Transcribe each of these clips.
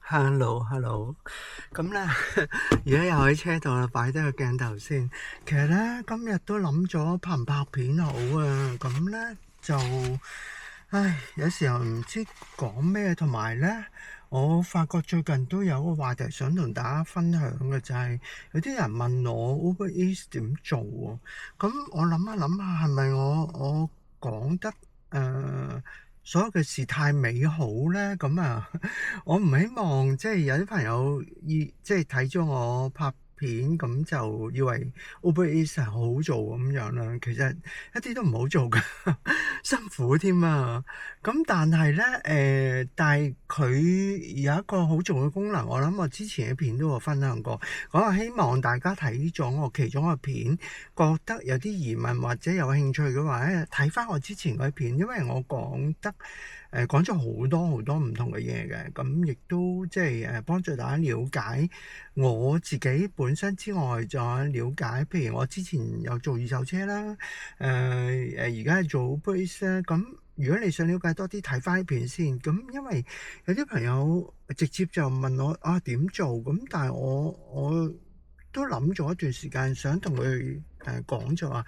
Hello，咁咧，而家又喺車度啦，擺低個鏡頭先。其實咧，今日都諗咗拍唔拍片好啊。咁咧就，有時候唔知講咩，同埋咧，我發覺最近都有個話題想同大家分享嘅，就係有啲人問我 Uber Eats 點做喎。咁我諗下諗下，係咪我講得所有嘅事太美好咧？咁啊〜我唔希望即係有啲朋友即係睇咗我拍片咁就以為 Uber Eats 係好好做咁樣啦，其實一啲都唔好做㗎，辛苦添啊！咁但係咧但係佢有一個好重要嘅功能，我諗我之前嘅片都有分享過，我係希望大家睇咗我其中一個片，覺得有啲疑問或者有興趣嘅話咧，睇翻我之前嗰啲片，因為我講咗好多好多唔同嘅嘢嘅，咁亦都即係幫助大家了解我自己本身之外，再了解，譬如我之前有做二手車啦，而家係做 Uber Eats 啦，咁如果你想了解多啲，睇翻啲片先。咁因為有啲朋友直接就問我點做，咁但係我都諗咗一段時間，想同佢講就話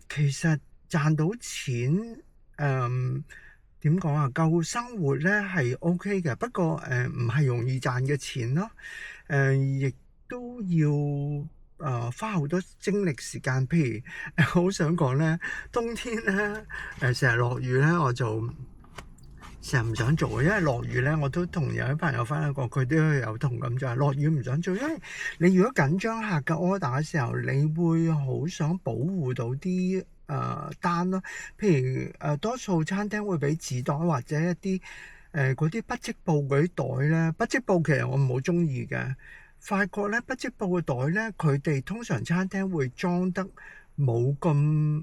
其實賺到錢點講啊？夠生活咧係 OK 嘅，不過唔係容易賺嘅錢咯。亦都要花好多精力時間。譬如好想講咧，冬天咧成日落雨咧，我就成日唔想做，因為落雨咧，我都同有啲朋友分享過，佢都有同感，就係落雨唔想做，因為你如果緊張客嘅 order 嘅時候，你會好想保護到啲單咯。譬如多數餐廳會俾紙袋或者一啲嗰啲不織布嗰啲袋咧，不織布其實我唔好中意嘅。發覺咧不織布嘅袋咧，佢哋通常餐廳會裝得冇咁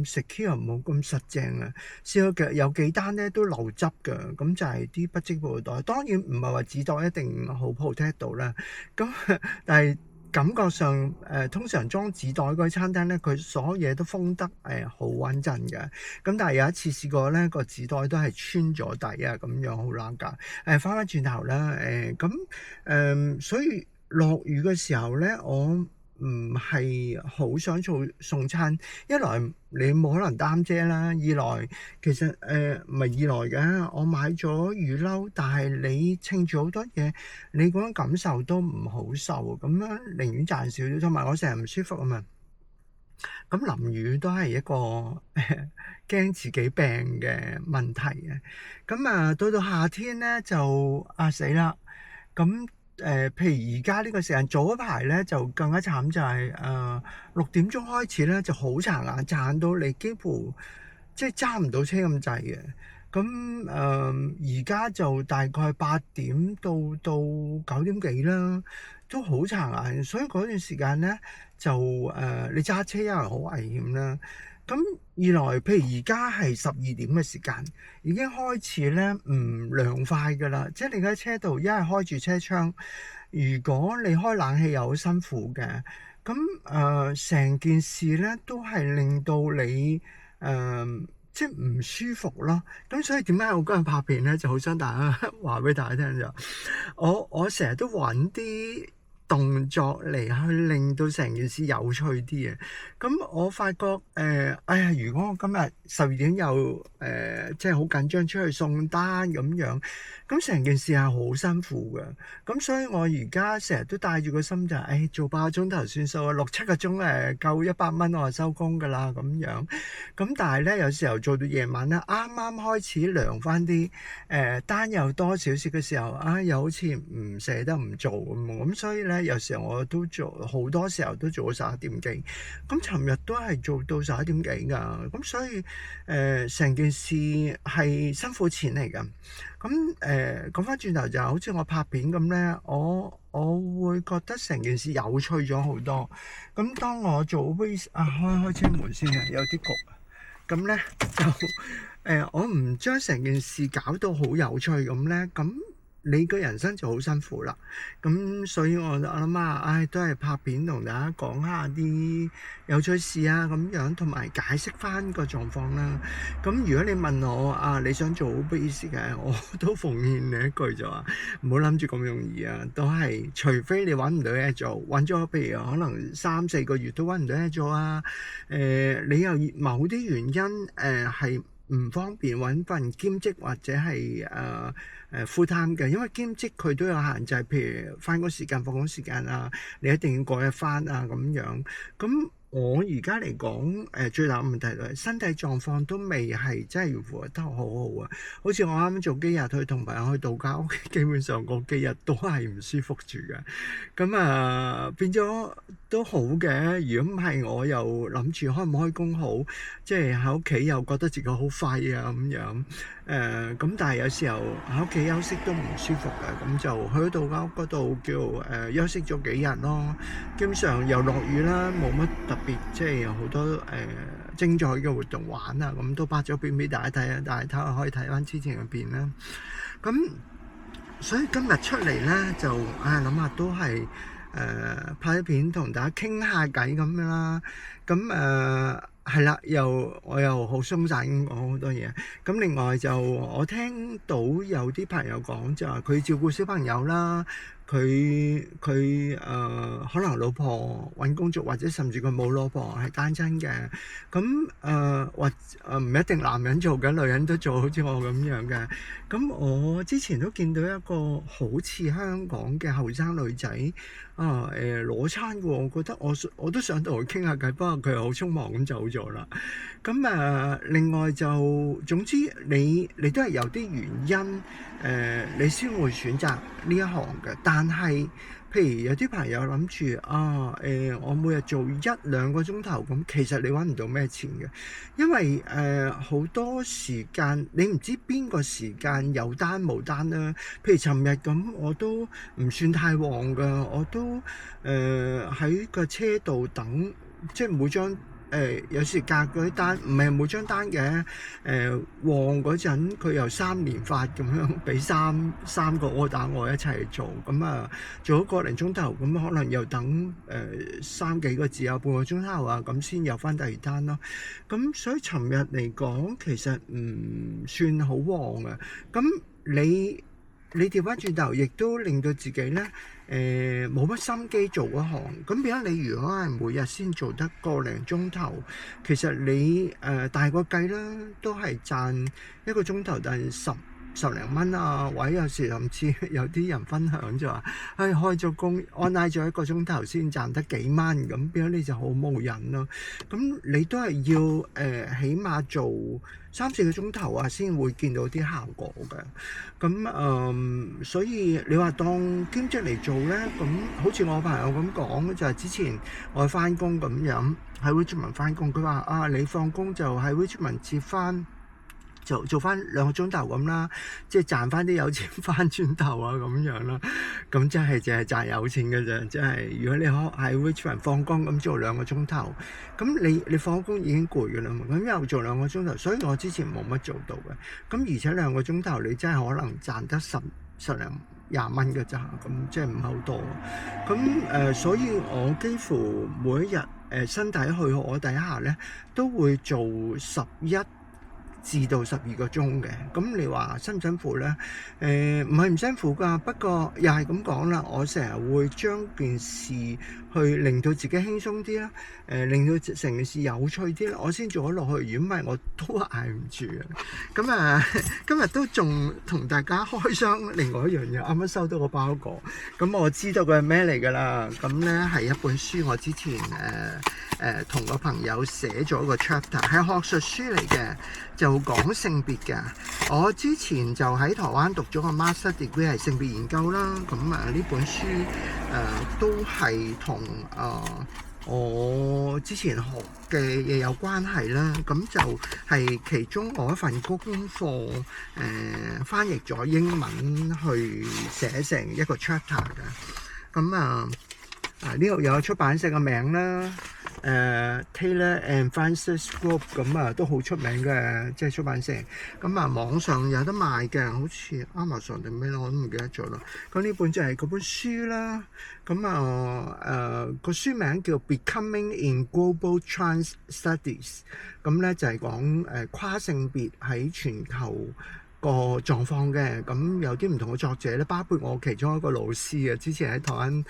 secure，冇咁實淨啊！試過有幾單咧都漏汁嘅，咁就係啲不織布嘅袋。當然唔係話紙袋一定好 protect 到啦。咁但係感覺上通常裝紙袋嗰啲餐廳咧，佢所有嘢都封得好穩陣嘅。咁但係有一次試過咧，個紙袋都係穿咗底啊，咁樣好撚架。翻轉頭啦，所以落雨嘅時候咧，我唔係好想做送餐。一來你冇可能擔遮啦，二來其實唔係意外嘅，我買咗雨褸，但係你稱住好多嘢，你嗰種感受都唔好受，咁樣寧願賺少少，同埋我成日唔舒服啊嘛。咁淋雨都係一個驚自己病嘅問題嘅。咁到夏天咧就死啦。咁譬如而家呢個時間早一排咧就更加慘，就係6點鐘開始咧就好殘眼，殘到你幾乎即係揸唔到車咁滯嘅。咁而家就大概8點到9點幾啦，都好殘眼，所以嗰段時間咧就你揸車因為好危險啦。咁二來，譬如而家係12點嘅時間，已經開始咧唔涼快㗎啦。即係你喺車度，一係開住車窗，如果你開冷氣又好辛苦嘅。咁成件事咧都係令到你即係唔舒服咯。咁所以點解我今日拍片咧，就好想大家話俾大家聽就，我成日都揾啲動作嚟去令到成件事有趣啲嘅。咁我發覺如果我今日12點又即係好緊張出去送單咁樣，咁成件事係好辛苦嘅。咁所以我而家成日都帶住個心就係做8個鐘頭算數啊，6-7個鐘夠100蚊我就收工㗎啦咁樣。咁但係咧有時候做到夜晚咧，啱啱開始涼翻啲，單又多少少嘅時候又好似唔捨得唔做咁所以咧有時候我都做，好多時候都做到11點幾。咁尋日都係做到11點幾㗎。咁所以成件事係辛苦錢嚟㗎。咁講翻轉頭就好似我拍片咁咧，我會覺得成件事有趣咗好多。咁當我做 Uber，開車門先啊，有啲焗。咁咧就我唔將成件事搞到好有趣咁咧，咁你嘅人生就好辛苦啦。咁所以我諗啊，都係拍片同大家講下啲有趣事啊咁樣，同埋解釋翻個狀況啦。咁如果你問我啊，你想做好 basic 嘅，我都奉勸你一句就話，唔好諗住咁容易啊。都係除非你揾唔到嘢做，揾咗譬如可能3-4個月都揾唔到嘢做啊。你又某啲原因係唔方便揾份兼職或者係full time 嘅，因為兼職佢都有限制，譬如翻工時間、放工時間啊，你一定要過一翻啊咁樣。咁我而家嚟講，最大問題係身體狀況都未係真係要符合得好好啊。好似我啱啱做幾日去同朋友去度假屋，基本上個幾日都係唔舒服住嘅。咁變咗都好嘅。如果唔係，我又諗住開唔開工好，即係喺屋企又覺得自己好廢啊咁樣。咁但係有時候喺屋企休息都唔舒服嘅，咁就去度假屋嗰度叫休息咗幾日咯。基本上又落雨啦，冇乜特別，即係有好多精彩嘅活動玩啊，咁都拍咗片俾大家睇啊，大家可以睇翻之前嘅片啦。咁所以今日出嚟咧就諗下都係拍啲片同大家傾下偈咁樣啦。咁係啦，我又好鬆散咁講好多嘢。咁另外就我聽到有啲朋友講就話佢照顧小朋友啦，佢可能老婆揾工作，或者甚至佢冇老婆係單親嘅。咁或唔一定男人做嘅，女人都做，好似我咁樣嘅。咁我之前都見到一個好似香港嘅後生女仔攞餐喎，我覺得我都想同佢傾下偈，不過佢又好匆忙咁走咗啦。咁另外就總之你都係有啲原因你先會選擇呢一行嘅。但係譬如有啲朋友諗住我每日做1-2個鐘頭咁，其實你揾唔到咩錢嘅，因為好多時間你唔知邊個時間有單冇單啦。譬如尋日咁，我都唔算太旺㗎，我都喺個車度等，即係每張有時隔嗰啲單唔係每張單嘅。旺嗰陣佢又3連發咁樣俾三個 order 我一齊做，咁做咗個零鐘頭，咁可能又等3幾個字啊，半個鐘頭啊，咁先有翻第二單咯。咁所以尋日嚟講其實唔算好旺啊。咁你調翻轉頭，亦都令到自己咧冇乜心機做嗰行。咁變咗你如果係每日先做得個零鐘頭，其實你大個計啦，都係賺一個鐘頭但係十零蚊啊，或者有時甚至有啲人分享就話，開咗工 online 咗1個鐘頭先賺得幾蚊，咁變咗你就好冇癮咯。咁你都係要起碼做3-4個鐘頭啊，先會見到啲效果嘅。咁所以你話當兼職嚟做咧，咁好似我朋友咁講，就係之前我翻工咁樣喺 Richmond 翻工，佢話你放工就喺 Richmond 接翻，就做翻2個鐘頭咁啦，即係賺翻啲有錢翻轉頭啊咁樣啦。咁真係淨係賺有錢嘅啫，即係如果你喺 Richmond 放工咁做2個鐘頭，咁你放工已經攰㗎啦嘛，咁又做2個鐘頭，所以我之前冇乜做到嘅。咁而且2個鐘頭你真係可能賺得10零20蚊嘅咋，咁即係唔係好多。咁所以我幾乎每一日身體許可底下咧，都會做11至到12個鐘嘅。咁你話辛唔辛苦咧？唔係唔辛苦㗎，不過又係咁講啦，我成日會將件事去令到自己輕鬆啲啦，令到成件事有趣啲啦，我先做咗落去。如果唔係，我都捱唔住啊。咁今日都仲同大家開箱另外一樣嘢，啱啱收到個包裹，咁我知道佢係咩嚟㗎啦。咁咧係一本書，我之前同個朋友寫咗個 chapter， 係學術書嚟嘅，就講性別嘅。我之前就喺台灣讀咗個 master degree 係性別研究啦。咁呢本書都係同我之前學嘅嘢有關係啦。咁就係其中我一份功課翻譯咗英文去寫成一個 chapter 嘅。咁呢度有出版社嘅名啦。Taylor and Francis Group 咁啊，都好出名嘅即係出版社。咁啊，網上有得賣嘅，好似 Amazon 定咩咯，我都唔記得咗啦。咁呢本就係嗰本書啦。咁個書名叫 Becoming in Global Trans Studies。咁咧就係講跨性別喺全球個狀況嘅。咁有啲唔同嘅作者咧，包括我其中一個老師啊，之前喺台灣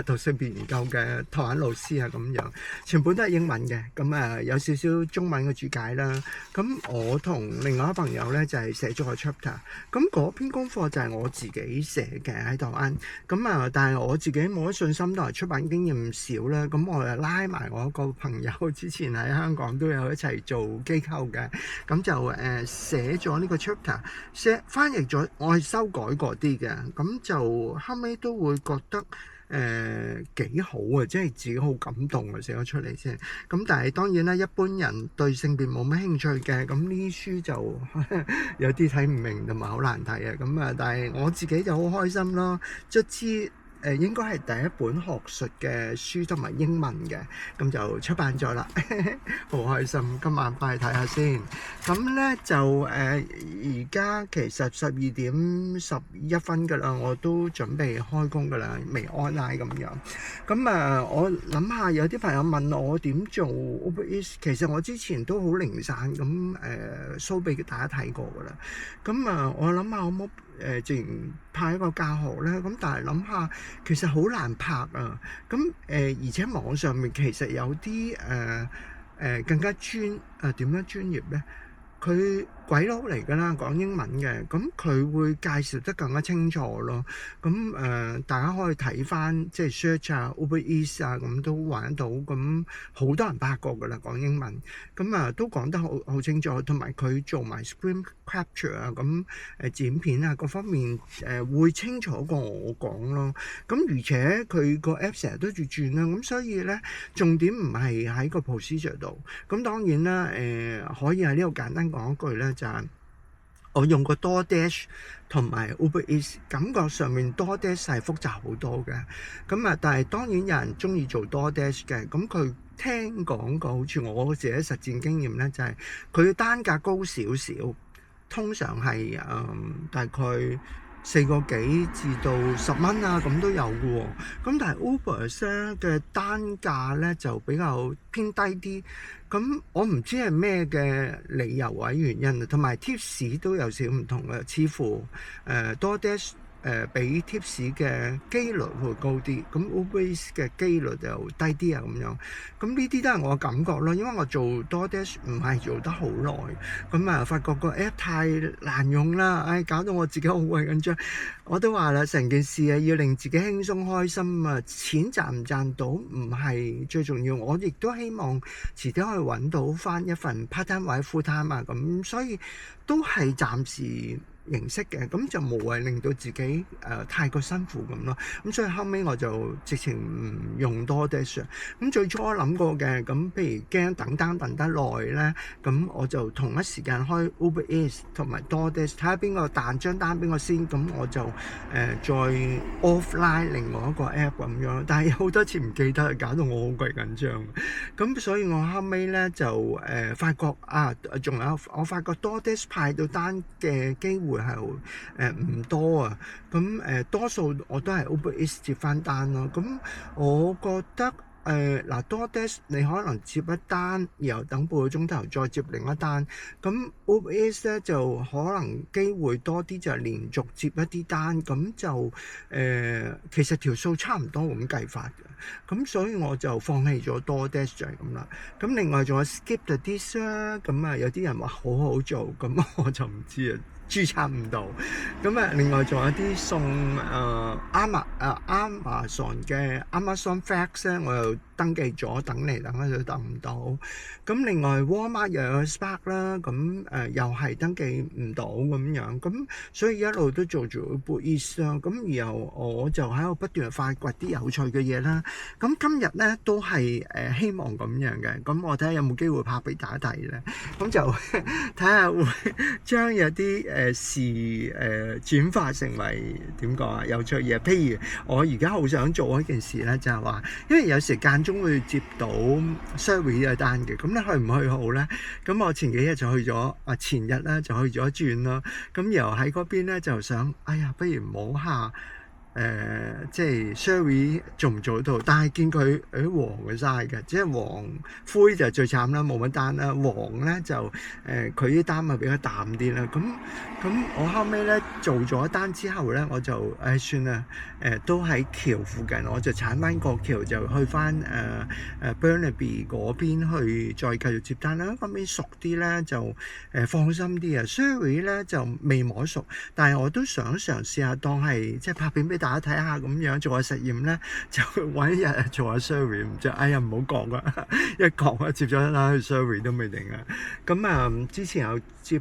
讀性別研究嘅台灣老師啊，咁樣全本都係英文嘅。咁有少少中文嘅注解啦。咁我同另外一個朋友咧就係寫咗個 chapter。咁嗰篇功課就係我自己寫嘅喺台灣。但係我自己冇乜信心，同埋出版經驗少啦。咁我就拉埋我一個朋友，之前喺香港都有一齊做機構嘅。咁就寫咗呢個 chapter。翻譯咗，我係修改過啲嘅。咁就後尾都會覺得幾好啊，即係自己好感動啊，寫咗出嚟先。咁但係當然啦，一般人對性別冇乜興趣嘅，咁呢書就有啲睇唔明同埋好難睇啊。但係我自己就好開心咯，卒之應該係第一本學術嘅書同埋英文嘅，咁就出版咗啦，好開心！今晚翻去睇下先。咁咧就而家其實12:11㗎啦，我都準備開工㗎啦，未 online 咁樣。我諗下有啲朋友問我點做 Uber Eats， 其實我之前都好零散咁show 俾大家睇過㗎啦。我諗下可唔可自然拍一個教學咧？咁但係諗下其實好難拍啊。而且網上面其實有啲更加點樣專業咧？佢鬼佬嚟㗎啦，講英文嘅，咁佢會介紹得更加清楚咯。大家可以睇翻即係 search 啊 Uber Eats 啊，咁都玩到。咁好多人拍過㗎啦，講英文。都講得好清楚，同埋佢做埋 screen capture 啊，剪片啊各方面會清楚過我講咯。而且佢個 app 成日都住轉啦，咁所以咧重點唔係喺個 procedure 度。咁當然啦，可以喺呢度簡單講一句咧，就係我用過 DoorDash 同埋 Uber Eats， 感覺上面 DoorDash 係複雜好多嘅。但係當然有人中意做 DoorDash 嘅，咁佢聽講過，好似我自己實戰經驗咧，就係佢嘅單價高少少，通常係大概4個幾至到10蚊啊，咁都有嘅喎。但係 Uber 嘅單價咧就比較偏低啲。我唔知係咩嘅理由或者原因，同埋 tips 都有少唔同嘅，似乎DoorDash俾 tips 嘅機率會高啲，咁 Uber Eats 嘅機率就低啲啊，咁樣。呢啲都係我嘅感覺咯，因為我做 DoorDash 唔係做得好耐，發覺個 app 太難用啦，搞到我自己好鬼緊張。我都話啦，成件事要令自己輕鬆開心啊，錢賺唔賺到唔係最重要，我亦都希望遲啲可以揾到翻一份 part time 或者 full time 啊，咁所以都係暫時形式嘅，咁就無謂令到自己太過辛苦咁咯。所以後尾我就直情唔用 DoorDash。最初我諗過嘅，譬如驚等單等得耐咧，咁我就同一時間開 Uber Eats 同埋 DoorDash，睇下邊個彈張單俾我先，咁我就再 offline 另外一個 app 咁樣。但係好多次唔記得，搞到我好鬼緊張。所以我後尾咧就發覺仲有我發覺 DoorDash 派到單嘅機會係唔多啊。多數我都係 Uber Eats 接翻單咯。我覺得DoorDash 你可能接一單，然後等半個鐘頭再接另一單。Uber Eats 咧就可能機會多啲，就係連續接一啲單，咁就其實條數差唔多咁計法嘅。所以我就放棄咗 DoorDash 就係咁啦。另外仲有 Skip the Dish 啦，有啲人話好好做，咁我就唔知啊。註冊唔到。另外仲有啲送Amazon 嘅 Amazon Flex 咧，我又登記咗，等嚟等去都等唔到。另外 Walmart 又有 Spark 啦，又係登記唔到咁樣。所以一路都做住 Uber Eats 啦。然後我就喺度不斷發掘啲有趣嘅嘢啦。今日咧都係希望咁樣嘅。我睇下有冇機會拍俾大家睇咧。就睇下會將有啲事轉化成為點講啊有趣嘢。譬如我而家好想做一件事咧，就係話，因為有時間間中會接到 Sherry 嘅單嘅，咁你去唔去好咧？咁我前幾日就去咗，前日咧就去咗轉咯。咁然後喺嗰邊咧就想，哎呀，不如摸下。即係 Sherry 做唔做到？但係見佢黃嘅晒嘅，即係黃灰就最慘啦，冇乜單啦。黃咧就佢啲單咪比較淡啲啦。咁我後尾咧做咗單之後咧，我就算啦，都喺橋附近，我就鏟翻個橋就去翻Burnaby 嗰邊去再繼續接單啦。嗰邊熟啲咧就放心啲啊。Sherry 咧就未摸熟，但係我都想嘗試下當係即係拍片俾大家睇下咁樣做下實驗咧，就揾一日做下 Sherry， 唔知哎呀唔好講啊，一講接咗一單去 Sherry 都未定啊。咁之前有接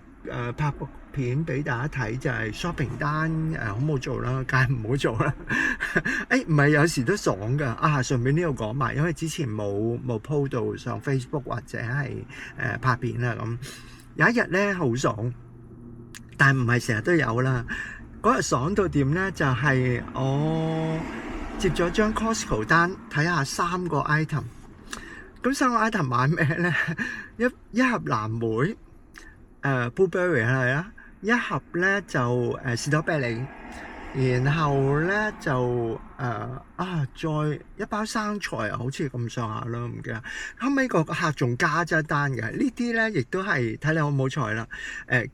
拍個片俾大家睇，就係 shopping 單好冇做啦，梗係唔好做啦。唔係有時都爽噶順便呢度講埋，因為之前冇 po 到上 Facebook 或者係拍片啦咁。有一日咧好爽，但唔係成日都有啦。嗰日爽到點咧？就係我接咗張 Costco 單，睇下3個 item。咁3個 item 買咩咧？一盒藍莓，blueberry 係啦，一盒咧就士多啤梨，然後咧就再一包生菜好似咁上下咯，唔記得。後尾個客仲加咗單嘅，呢啲咧亦都係睇你好唔好彩啦。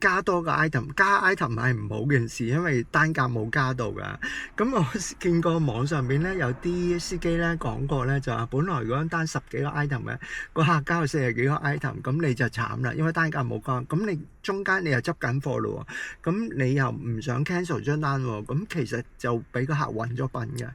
加多個 item， 加 item 係唔好件事，因為單價冇加到噶。咁我見過網上邊咧有啲司機咧講過咧，就話本來嗰張單10幾個 item 嘅，個客加到40幾個 item， 咁你就慘啦，因為單價冇加。咁你中間你又執緊貨咯，咁你又唔想 cancel 張單喎，咁其實就俾個客揾咗笨嘅。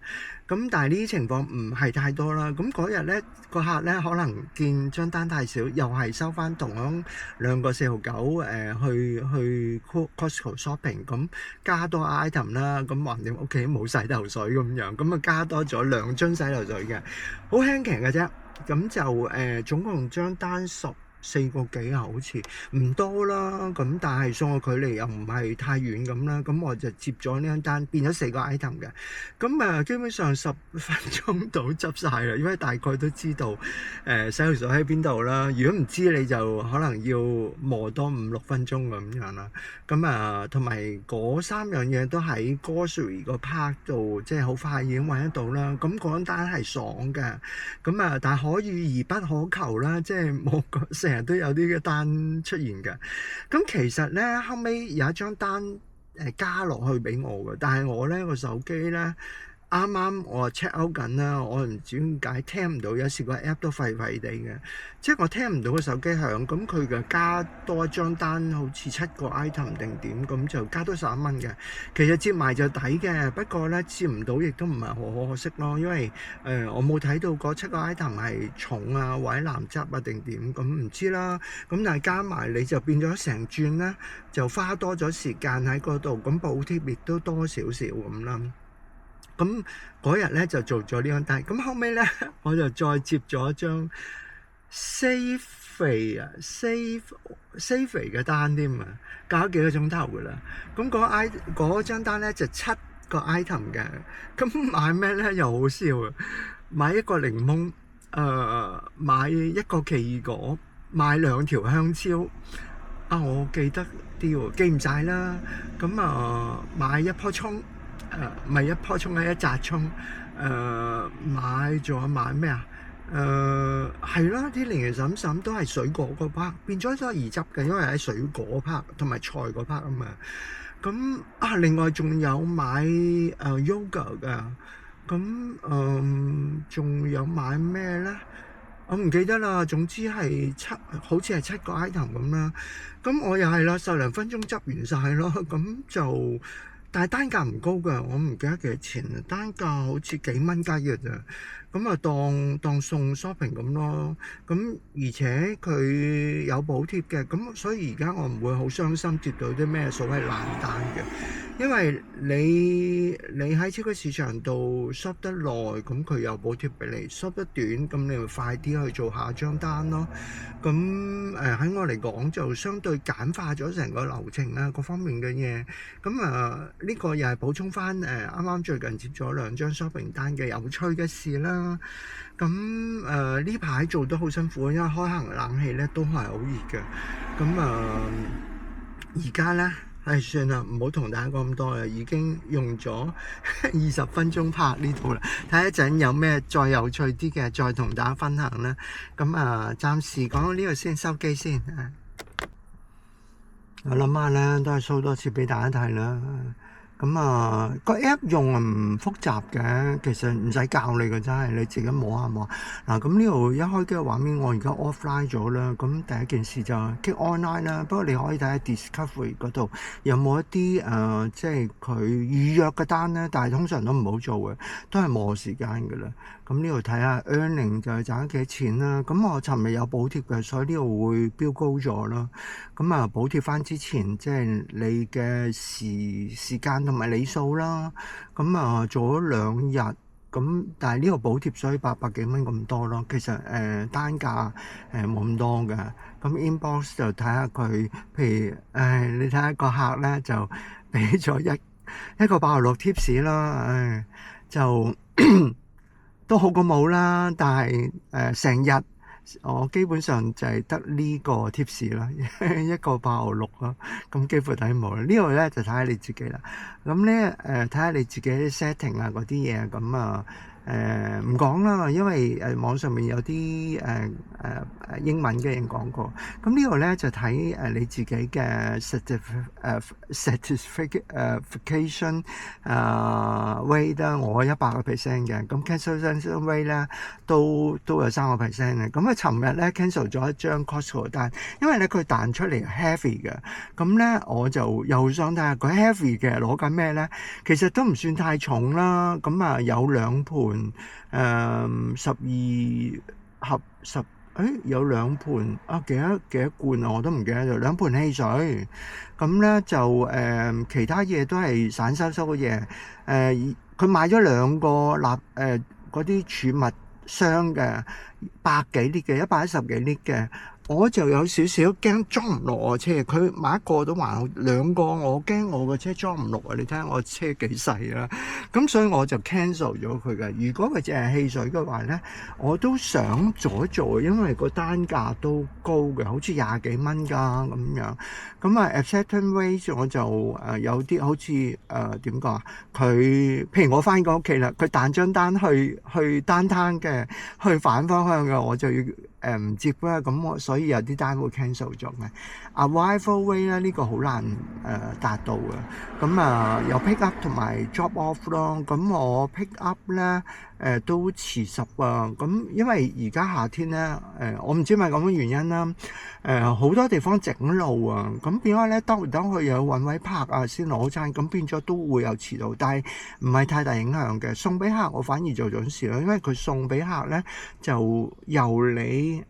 咁但係呢啲情況唔係太多啦。咁嗰日咧個客咧可能見張單太少，又係收翻同樣2個4.9去 Costco shopping， 咁加多 item 啦。咁橫掂屋企冇洗頭水咁樣，咁加多咗2樽洗頭水嘅，好輕騎嘅啫。咁就總共張單4個幾好似唔多啦。咁但係送個距離又唔係太遠咁啦。咁我就接咗呢張單，變咗4個 item 嘅。咁基本上10分鐘到執晒啦，因為大概都知道洗頭水喺邊度啦。如果唔知你就可能要磨多5-6分鐘咁樣啦。咁同埋嗰3樣嘢都喺 grocery 個 part 度，即係好快已經揾得到啦。咁嗰張單係爽嘅。咁但係可遇而不可求啦，即係冇成日都有啲嘅單出現嘅。咁其實咧後尾有一張單加落去俾我嘅，但係我咧個手機咧啱啱我 check out 緊啦，我唔知點解聽唔到，有時個 app 都廢廢地嘅，即係我聽唔到個手機響。咁佢就加多一張單，好似7個 item 定點，咁就加多11蚊嘅。其實接埋就抵嘅，不過咧接唔到亦都唔係好可惜咯，因為我冇睇到嗰7個 item 係重啊或者藍汁啊定點，咁唔知啦。咁但係加埋你就變咗成轉咧，就花多咗時間喺嗰度，咁補貼亦都多少少咁啦。咁嗰日咧就做咗呢張單，咁後尾咧我就再接咗一張 Safeway 嘅單添啊，隔咗幾個鐘頭噶啦。咁嗰張單咧就7個 item 嘅，咁買咩咧又好笑啊！買一個檸檬，買一個奇異果，買2條香蕉。我記得啲喎，記唔晒啦。咁買一棵葱。唔係一棵葱，係一紮葱。仲有買咩啊？係啦，啲零零散散都係水果嗰 part，變咗都係易執嘅，因為喺水果 part 同埋菜嗰 part 啊嘛。咁另外仲有買yogurt 㗎。咁仲有買咩咧？我唔記得啦。總之係好似係7個 item 咁啦。咁我又係啦，10零分鐘執完晒咯。咁就但係單價唔高㗎，我唔記得幾多錢啦。單價好似幾蚊雞嘅咋。咁當送 shopping 咁咯。咁而且佢有補貼嘅，咁所以而家我唔會好傷心接到啲咩所謂爛單嘅。因為你喺超級市場度 shop 得耐，咁佢有補貼俾你；shop 得短，咁你咪快啲去做下張單咯。咁喺我嚟講就相對簡化咗成個流程啊，各方面嘅嘢。咁呢個又係補充翻啱啱最近接咗2張 shopping 單嘅有趣嘅事啦。咁呢排做得好辛苦，因為開行冷氣咧都係好熱嘅。咁而家咧算啦，唔好同大家講咁多啦，已經用咗20分鐘拍呢度啦。睇一陣有咩再有趣啲嘅，再同大家分享啦。咁暫時講到呢度先，收機先。我諗下咧，都係 show 多次俾大家睇啦。咁個 app 用唔複雜嘅，其實唔使教你嘅，真係你自己摸下摸。嗱，咁呢度一開機嘅畫面，我而家 offline 咗啦。咁第一件事就 click online 啦。不過你可以睇下 discovery 嗰度有冇一啲即係佢預約嘅單咧，但係通常都唔好做嘅，都係磨時間㗎啦。咁呢度睇下 earning 就係賺咗幾多錢啦。咁我尋日有補貼嘅，所以呢度會飆高咗啦。咁補貼翻之前，即係你嘅時間同埋里數啦。咁做咗2日，咁但係呢個補貼所以800幾蚊咁多咯。其實單價冇咁多嘅。咁 inbox 就睇下佢，譬如你睇下個客咧就俾咗一個86 tips 啦。就都好過冇啦，但係成日我基本上就係得呢個 tips 啦，一個86啦，咁幾乎睇冇啦。呢度咧就睇下你自己啦。咁咧睇下你自己 setting 啊嗰啲嘢，咁唔講啦，因為網上面有啲英文嘅人講過。咁呢度咧就睇你自己嘅 satisfaction rate 啦，我100% 嘅，咁 cancellation rate 咧都有3%嘅。咁尋日咧 cancel 咗一張 Costco 單，因為咧佢彈出嚟 heavy 嘅，咁咧我就又想睇下佢 heavy 嘅攞緊咩咧，其實都唔算太重啦。咁有2盤12盒10。有2盤幾多罐啊？我都唔記得咗。2盤汽水，咁咧就其他嘢都係散收嘅嘢。佢買咗2個嗰啲儲物箱嘅100幾列嘅110幾列嘅。我就有少少驚裝唔落我車，佢買1個都還好，2個我驚我個車裝唔落啊！你睇下我車幾細啦，咁所以我就 cancel 咗佢嘅。如果佢淨係汽水嘅話咧，我都想做一做，因為個單價都高嘅，好似20幾蚊㗎咁樣。咁acceptance rate 我就有啲好似點講啊？佢譬如我翻個屋企啦，佢彈張單去單攤嘅，去反方向嘅，我就要唔接啦。咁我所以有啲單會 cancel 咗嘅。arrival rate 咧呢個好難達到嘅。咁有 pick up 同埋 drop off 咯。咁我 pick up 咧都遲10啊。咁因為而家夏天咧我唔知係咪咁嘅原因啦。好多地方整路啊，咁變咗咧兜嚟兜去又要揾位泊啊先攞餐，咁變咗都會有遲到，但係唔係太大影響嘅。送俾客我反而做準時啦，因為佢送俾客咧就由你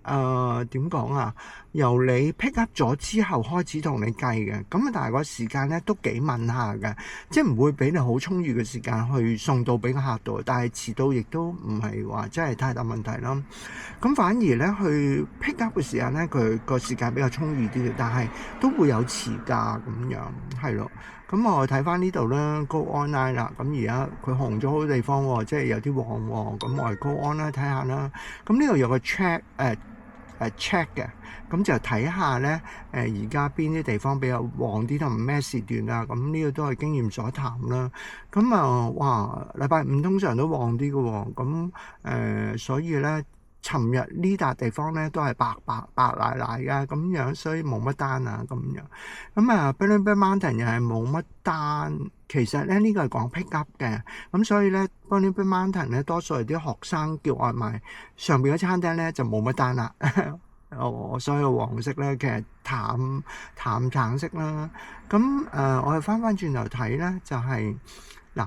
點講啊？由你 pick up 咗之後開始同你計嘅，咁但係個時間咧都幾問下嘅，即係唔會俾你好充裕嘅時間去送到俾個客度，但係遲到亦都唔係話真係太大問題啦。咁反而咧去 pick up 嘅時間咧，佢個時間比較充裕啲嘅，但係都會有遲價咁樣，係咯。咁我睇翻呢度啦 ，Go online 啦。咁而家佢紅咗好多地方喎，即係有啲旺喎。咁我哋 Go online 睇下啦。咁呢度有個 check 嘅，咁就睇下咧而家邊啲地方比較旺啲同埋咩時段啊。咁呢個都係經驗所談啦。咁哇，禮拜5通常都旺啲嘅喎。咁所以咧。尋日呢笪地方咧都係白賴嘅咁樣，所以冇乜單啊咁樣。咁Burnaby Mountain 又係冇乜單。其實咧呢個係講 pick up 嘅，咁所以咧 Burnaby Mountain 咧多數係啲學生叫外賣，上邊嘅餐廳咧就冇乜單啦。我所有黃色咧其實淡橙色啦。咁我哋翻轉頭睇咧就係嗱。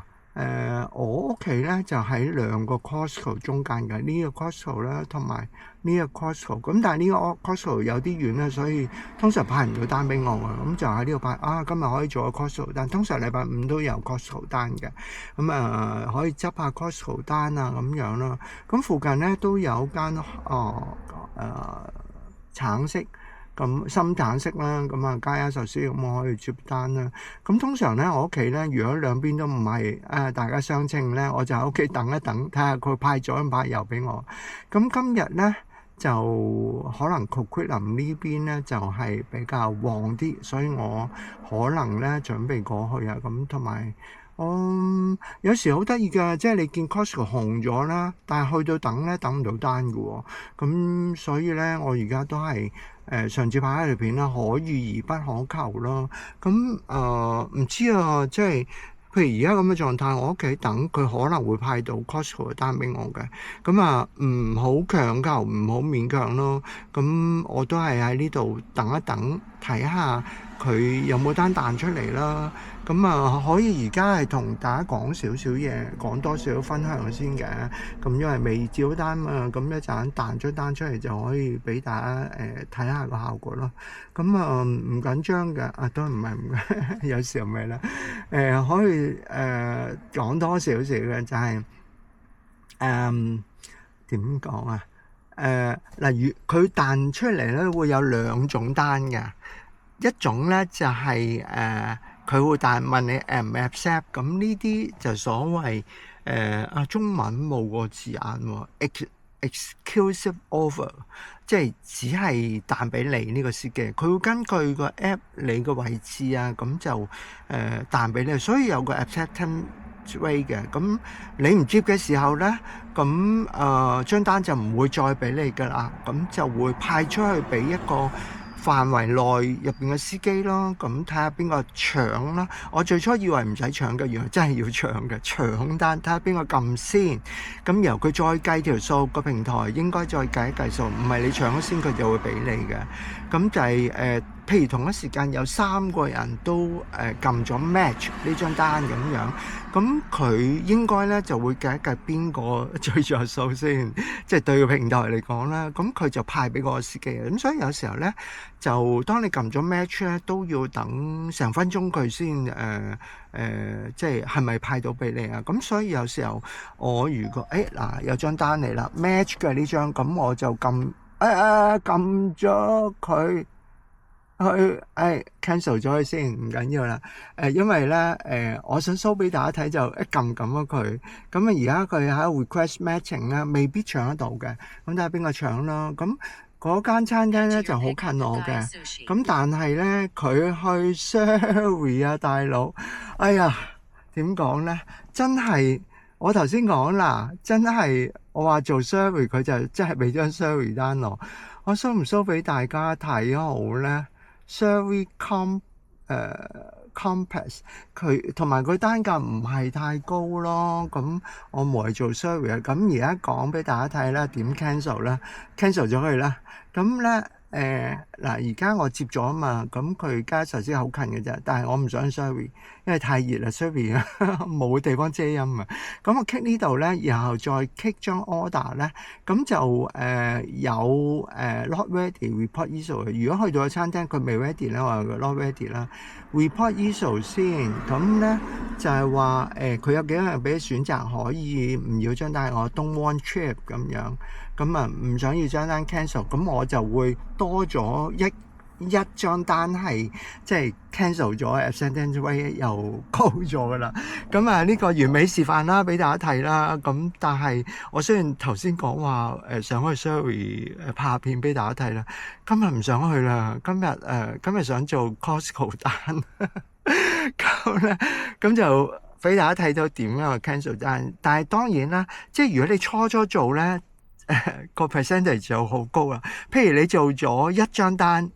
我屋企咧就喺兩個 Costco 中間嘅，呢個 Costco 啦，同埋呢個 Costco。咁但係呢個 Costco 有啲遠咧，所以通常派唔到單俾我嘅。咁就喺呢度派啊，今日可以做個 Costco 單。通常禮拜五都有 Costco 單嘅。咁可以執下 Costco 單啊咁樣咯。咁附近咧都有間橙色。咁深橙色啦，咁啊加一壽司咁我可以接單啦。咁通常咧我屋企咧，如果兩邊都唔係大家相稱咧，我就喺屋企等一等，睇下佢派左定派右俾我。咁今日咧就可能 Coquitlam 呢邊咧就係比較旺啲，所以我可能咧準備過去啊。咁同埋有時好得意㗎，即係你見 Costco 紅咗啦，但係去到等咧等唔到單㗎喎。咁所以咧我而家都係上次拍一條片啦，可遇而不可求咯。咁唔知啊，即係譬如而家咁嘅狀態，我屋企等佢可能會派到 Costco 嘅單俾我嘅。咁唔好強求，唔好勉強咯。咁我都係喺呢度等一等，睇下佢有冇單彈出嚟啦。咁可以而家係同大家講少少嘢，講多少分享先嘅。咁因為未接到單嘛，咁一陣彈咗單出嚟就可以俾大家睇下個效果咯。咁唔緊張嘅，都唔係有時候咪啦。可以講多少少嘅就係點講啊？例如佢彈出嚟咧會有兩種單嘅，一種咧就係佢會問你唔 accept， 咁呢啲就所謂中文冇個字眼喎，exclusive offer， 即係只係彈俾你呢個司機，佢會根據個 app 你個位置啊，咁就彈俾你，所以有個 acceptance rate 嘅。咁你唔接嘅時候咧，咁張單就唔會再俾你㗎啦，咁就會派出去俾一個範圍內入邊嘅司機咯，咁睇下邊個搶啦。我最初以為唔使搶嘅，原來真係要搶嘅，搶單睇下邊個撳先。咁由佢再計條數，個平台應該再計一計數，唔係你搶咗先佢就會俾你嘅。咁就係譬如同一時間有3個人都撳咗 match 呢張單咁樣，咁佢應該咧就會計一計邊個最着數先，即係對個平台嚟講啦。咁佢就派俾個司機。咁所以有時候咧，就當你撳咗 match 咧，都要等成分鐘佢先即係咪派到俾你啊？咁所以有時候我如果嗱有張單嚟啦 match 嘅呢張，咁我就撳咗佢。cancel 咗佢先，唔緊要啦。因為咧，我想 show 俾大家睇，就一撳咗佢。咁而家佢喺 request matching 咧，未必搶得到嘅。咁睇下邊個搶咯。咁嗰間餐廳咧就好近我嘅。咁但係咧，佢去 Surrey 啊，大佬。哎呀，點講咧？真係我頭先講啦，真係我話做 Surrey，佢就真係俾張 Surrey 單我。我 show 唔 show 俾大家睇好咧？Surrey Compass 佢同埋佢單價唔係太高咯，咁我唔係做 Surrey 啊。咁而家講俾大家睇啦，點 cancel 啦 ，cancel 咗佢啦。咁咧而家我接咗啊嘛，咁佢而家壽司好近嘅啫，但係我唔想 Surrey，因為太熱啦 Surrey 冇地方遮陰啊。咁我 click 呢度咧，然後再 click 張 order 咧，咁就有not ready report issue。如果去到個餐廳佢未 ready 咧，我就 not ready 啦。report issue 先，咁咧就係話佢有幾個人俾你選擇，可以唔要張單，我 don't want trip 咁樣，咁唔想要張單 cancel， 咁我就會多咗一張單係即係 cancel 咗 acceptance rate 又高咗噶啦。咁呢個完美示範啦，俾大家睇啦。咁但係我雖然頭先講話想去 Surrey 拍片俾大家睇啦，今日唔想去啦。今日想做 Costco 單，咁就俾大家睇到點樣 cancel 單。但係當然啦，即係如果你初做咧，個 percentage 就好高啦。譬如你做咗一張單。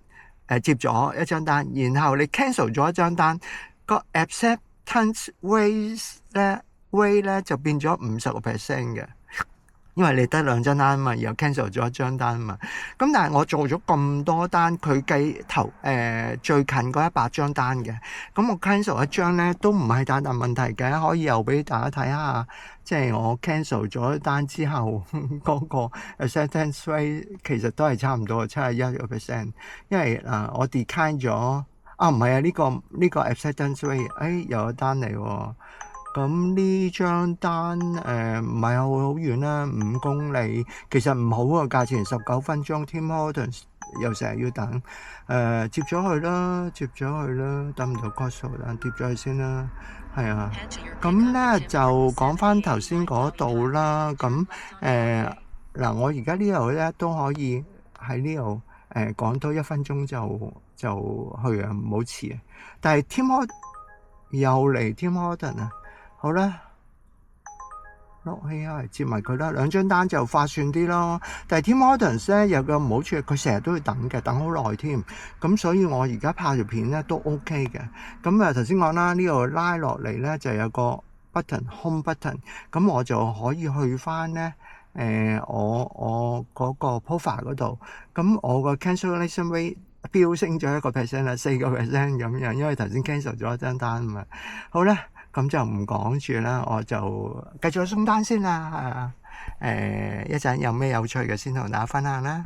接咗一張單，然後你 cancel 咗一張單，個 acceptance rate 咧就變咗50%嘅，因為你得2張單啊嘛，然後 cancel 咗1張單啊嘛。咁但係我做咗咁多單，佢計最近嗰100張單嘅，咁我 cancel 1張咧都唔係大問題嘅，可以又俾大家睇下，即係我 cancel 咗單之後嗰個 acceptance rate 其實都係差唔多71%，因為我 decline 咗唔係啊，呢個 acceptance rate 有一單嚟喎。咁呢張單唔係好遠啦，5公里，其實唔好啊，價錢19分鐘 Tim Hortons 又成日要等，接咗佢啦，等唔到 Costco 啦，接咗佢先啦，係啊。咁咧就講翻頭先嗰度啦，咁我而家呢度咧都可以喺呢度講多1分鐘就去啊，唔好遲啊。但係 Tim Hortons 又嚟 Tim Hortons 啊！好啦，落氣啊，接埋佢啦，2張單就划算啲咯。但係 Tim Hortons 咧有個唔好處，佢成日都要等嘅，等好耐添。咁所以我而家拍條片咧都 OK 嘅。咁頭先講啦，呢度拉落嚟咧就有個 home button，咁我就可以去翻咧我嗰個 profile 嗰度。咁我個 cancellation rate 飆升咗1% 啦，4% 咁樣，因為頭先 cancel 咗1張單啊嘛。好啦。咁就唔講住啦，我就繼續送單先啦。一陣有咩有趣嘅先同大家分享啦。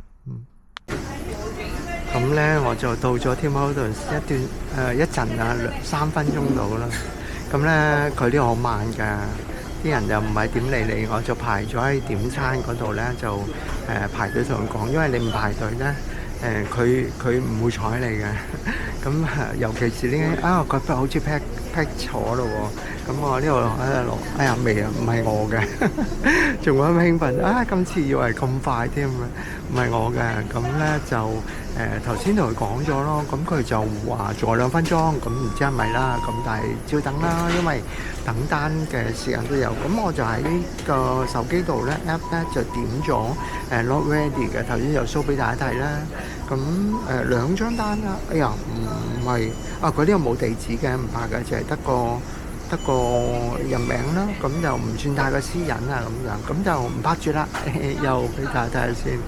咁咧我就到咗 Tim Hortons一陣啊，3分鐘到啦。咁咧佢呢度好慢㗎，啲人又唔係點理你，我就排咗喺點餐嗰度咧，就排隊同佢講，因為你唔排隊咧。佢唔會睬你嘅，咁尤其是呢佢好似 pack 坐咯喎，咁我呢度喺度錄，哎呀未啊，唔係我嘅，仲咁興奮今次以為咁快添啊，唔係我嘅，咁咧就頭先同佢講咗咯，咁佢就話仲有2分鐘，咁唔知係咪啦，咁但係照等啦，因為等單嘅時間都有，咁我就喺個手機度咧 app 咧就點咗not ready 嘅，頭先就 show 俾大家睇啦。咁2張單啦，哎呀唔係嗰啲又冇地址嘅，唔怕嘅，就係得個人名啦，咁就唔算太過私隱啊咁樣，咁就唔拍住啦，又俾大家睇下先。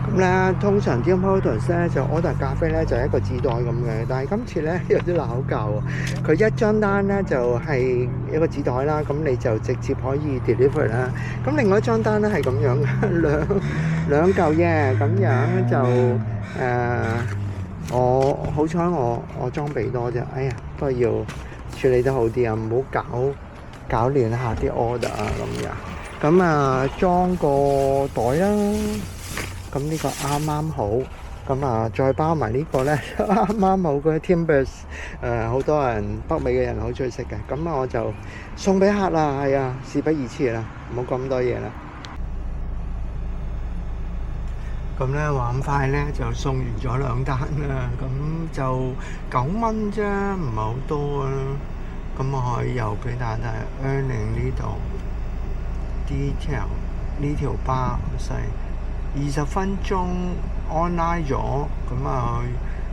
咁咧，通常 Tim Hortons 咧就 order 咖啡咧就係一個紙袋咁嘅，但係今次咧有啲拗教喎。佢1張單咧就係一個紙袋啦，咁你就直接可以 deliver 啦。咁另外1張單咧係咁樣兩嚿嘢咁樣就我好彩我裝備多啫，哎呀都係要處理得好啲啊，唔好搞亂下啲 order 啊咁樣。咁裝個袋啦。咁呢個啱啱好，咁再包埋呢個咧，啱啱好嗰啲 Timbers，好多人北美嘅人好中意食嘅，咁我就送俾客啦，係啊，事不宜遲啦，唔好咁多嘢啦。咁咧話咁快咧就送完咗2單啦，咁就9蚊啫，唔係好多啊。咁我可以又俾大家睇 earning 呢度 detail 呢條巴好細。20分鐘 online 咗，咁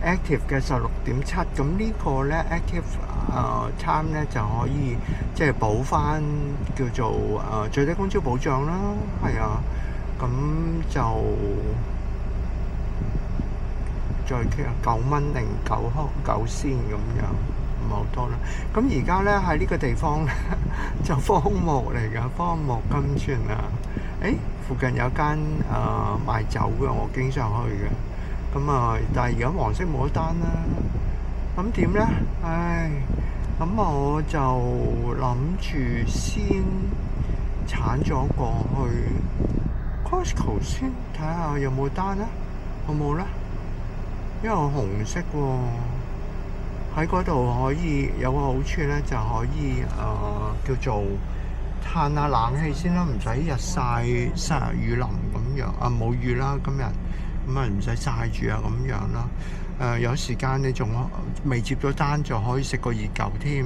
active 嘅16.7，咁呢個咧 active time 咧就可以即係補翻叫做最低工資保障啦，係啊，咁就再傾9蚊定9仙咁樣，唔係好多啦。咁而家咧喺呢個地方咧就荒漠嚟㗎，荒漠金泉啊！附近有間賣酒嘅，我經常去嘅。咁但係而家黃色冇得單啦。咁點咧？咁我就諗住先鏟咗過去 Costco 先，睇下有冇單咧，好冇咧？因為我紅色喎，喺嗰度可以有個好處咧，就可以叫做嘆下冷氣先啦，唔使日曬雨淋咁樣冇雨啦今日，咁唔使曬住咁樣啦。有時間你仲未接咗單就可以食個熱狗添。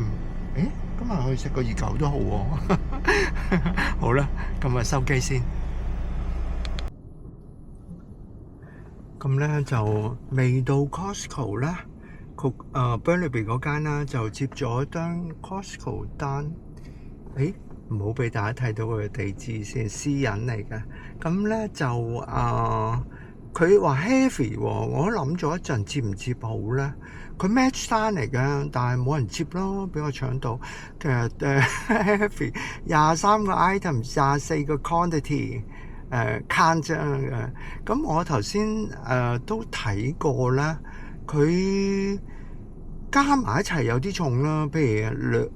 今日去食個熱狗都好喎。好啦，咁收機先。咁咧就未到 Costco 咧，Burnaby 嗰間啦就接咗單 Costco 單。唔好俾大家睇到佢嘅地址先，私隱嚟嘅。咁咧就佢話 heavy 喎，我都諗咗一陣接唔接好咧。佢 match 單嚟嘅，但係冇人接咯，俾我搶到。其實heavy 23個 item， 24個 quantity， count 啫嘅。咁我頭先都睇過啦，佢加埋一齊有啲重啦，譬如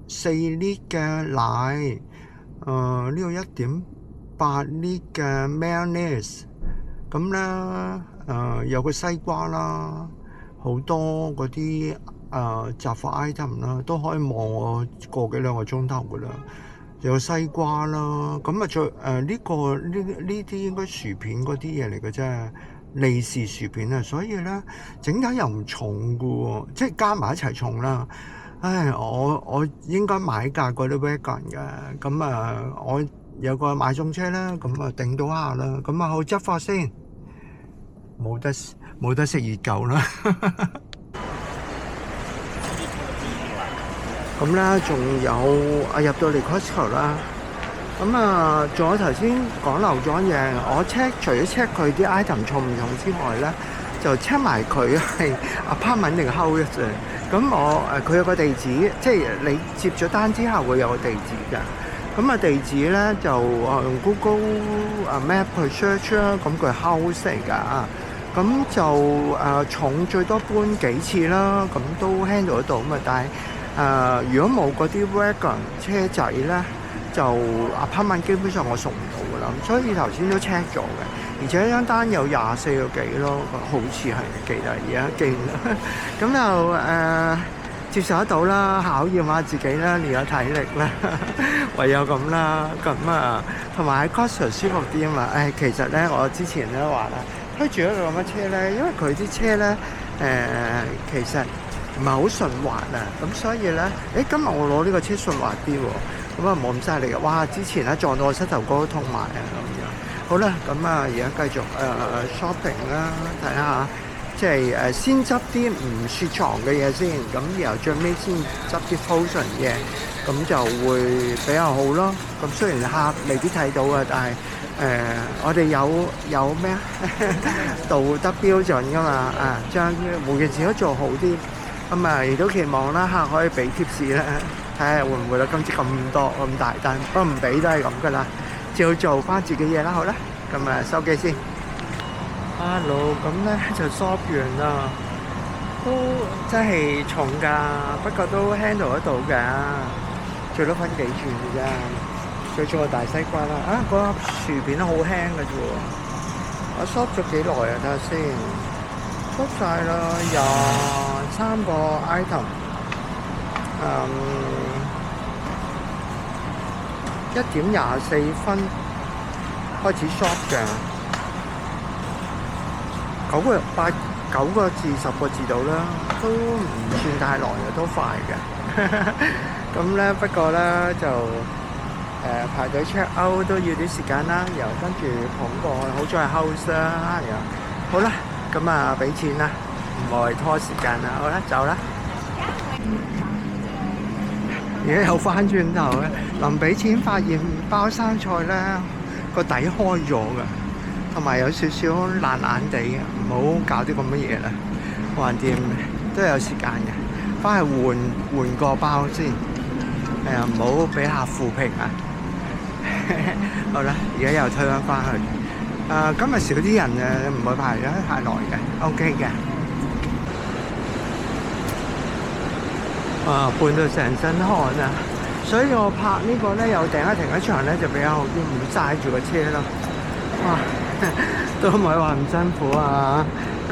4 lit 嘅奶，呢個1.8 lit 嘅 mayonnaise， 咁咧有個西瓜啦，好多嗰啲雜貨 item 啦，都可以望我個幾兩個鐘頭噶啦。有西瓜啦，咁再呢啲應該薯片嗰啲嘢嚟嘅啫，利是薯片啊，所以咧整體又唔重嘅喎，即係加埋一齊重啦。唉，我應該買架嗰啲 wagon 嘅，咁我有個買餸車啦，咁頂到下啦，咁好執貨先，冇得食熱狗啦。咁咧，仲有入到嚟 Costco 啦。咁仲有頭先講漏咗嘢，我 check 除咗 check 佢啲 item 重唔重之外咧，就 check 埋佢係 apartment 定 house 嘅。咁佢有個地址，即係你接咗單之後會有個地址嘅。咁地址咧就用 Google Map 去 search 啦。咁佢係 house 嚟㗎。咁就重最多搬幾次啦，咁都 handle 得到嘛。但係如果冇嗰啲 wagon 車仔咧，就 apartment 基本上我送唔到㗎啦。所以頭先都 check 咗嘅，而且張單有24個幾咯，好似係記得而家記啦。咁就接受得到啦，考驗下自己啦，練下體力啦，唯有咁啦。咁同埋喺 Costco 舒服啲啊嘛。其實咧我之前咧話啦，推住一個咁嘅車咧，因為佢啲車咧其實唔係好順滑啊，咁所以咧，今日我攞呢個車順滑啲喎，咁冇咁犀利嘅。哇！之前咧撞到我膝頭哥都痛埋啊咁樣。好啦，咁而家繼續shopping 啦，睇下即係先執啲唔雪藏嘅嘢先，咁然後最尾先執啲 frozen 嘢，咁就會比較好咯。咁雖然客未必睇到啊，但係我哋有咩道德標準噶嘛，將每件事都做好啲。咁亦都期望啦，客可以俾貼士啦，睇下會唔會啦。今次咁多咁大單，不過唔俾都係咁噶啦，照做翻自己嘢啦。好啦，咁收機先。Hello，咁咧就 shop 完啦，都真係重㗎，不過都 handle 得到㗎，最多分幾轉嘅啫。最重係大西瓜啦，嗰粒薯片都好輕嘅啫喎。我 shop 咗幾耐啊？睇下先。shop 曬啦，23個 item， 1.24分開始 shop 嘅，9個字10個字到啦，都唔算太耐嘅，都快嘅。咁咧不過咧就排隊 check out 都要啲時間啦，又跟住捧過去，好在係 house 啦，好啦。咁俾錢啦，唔係拖時間啦，好啦，走啦。而家又翻轉頭咧，臨俾錢發現包生菜咧個底開咗嘅，同埋有少少爛爛地嘅，唔好搞啲咁嘅嘢啦。橫掂都有時間嘅，翻去換個包先。唔好俾客負評啊。好啦，而家又推翻去。今日少啲人唔會排咗太耐嘅 ，OK 嘅。拌到成身汗啊！所以我拍呢個咧，有停一場咧就比較好啲，唔會嘥住個車咯。哇，都唔係話唔辛苦啊！咁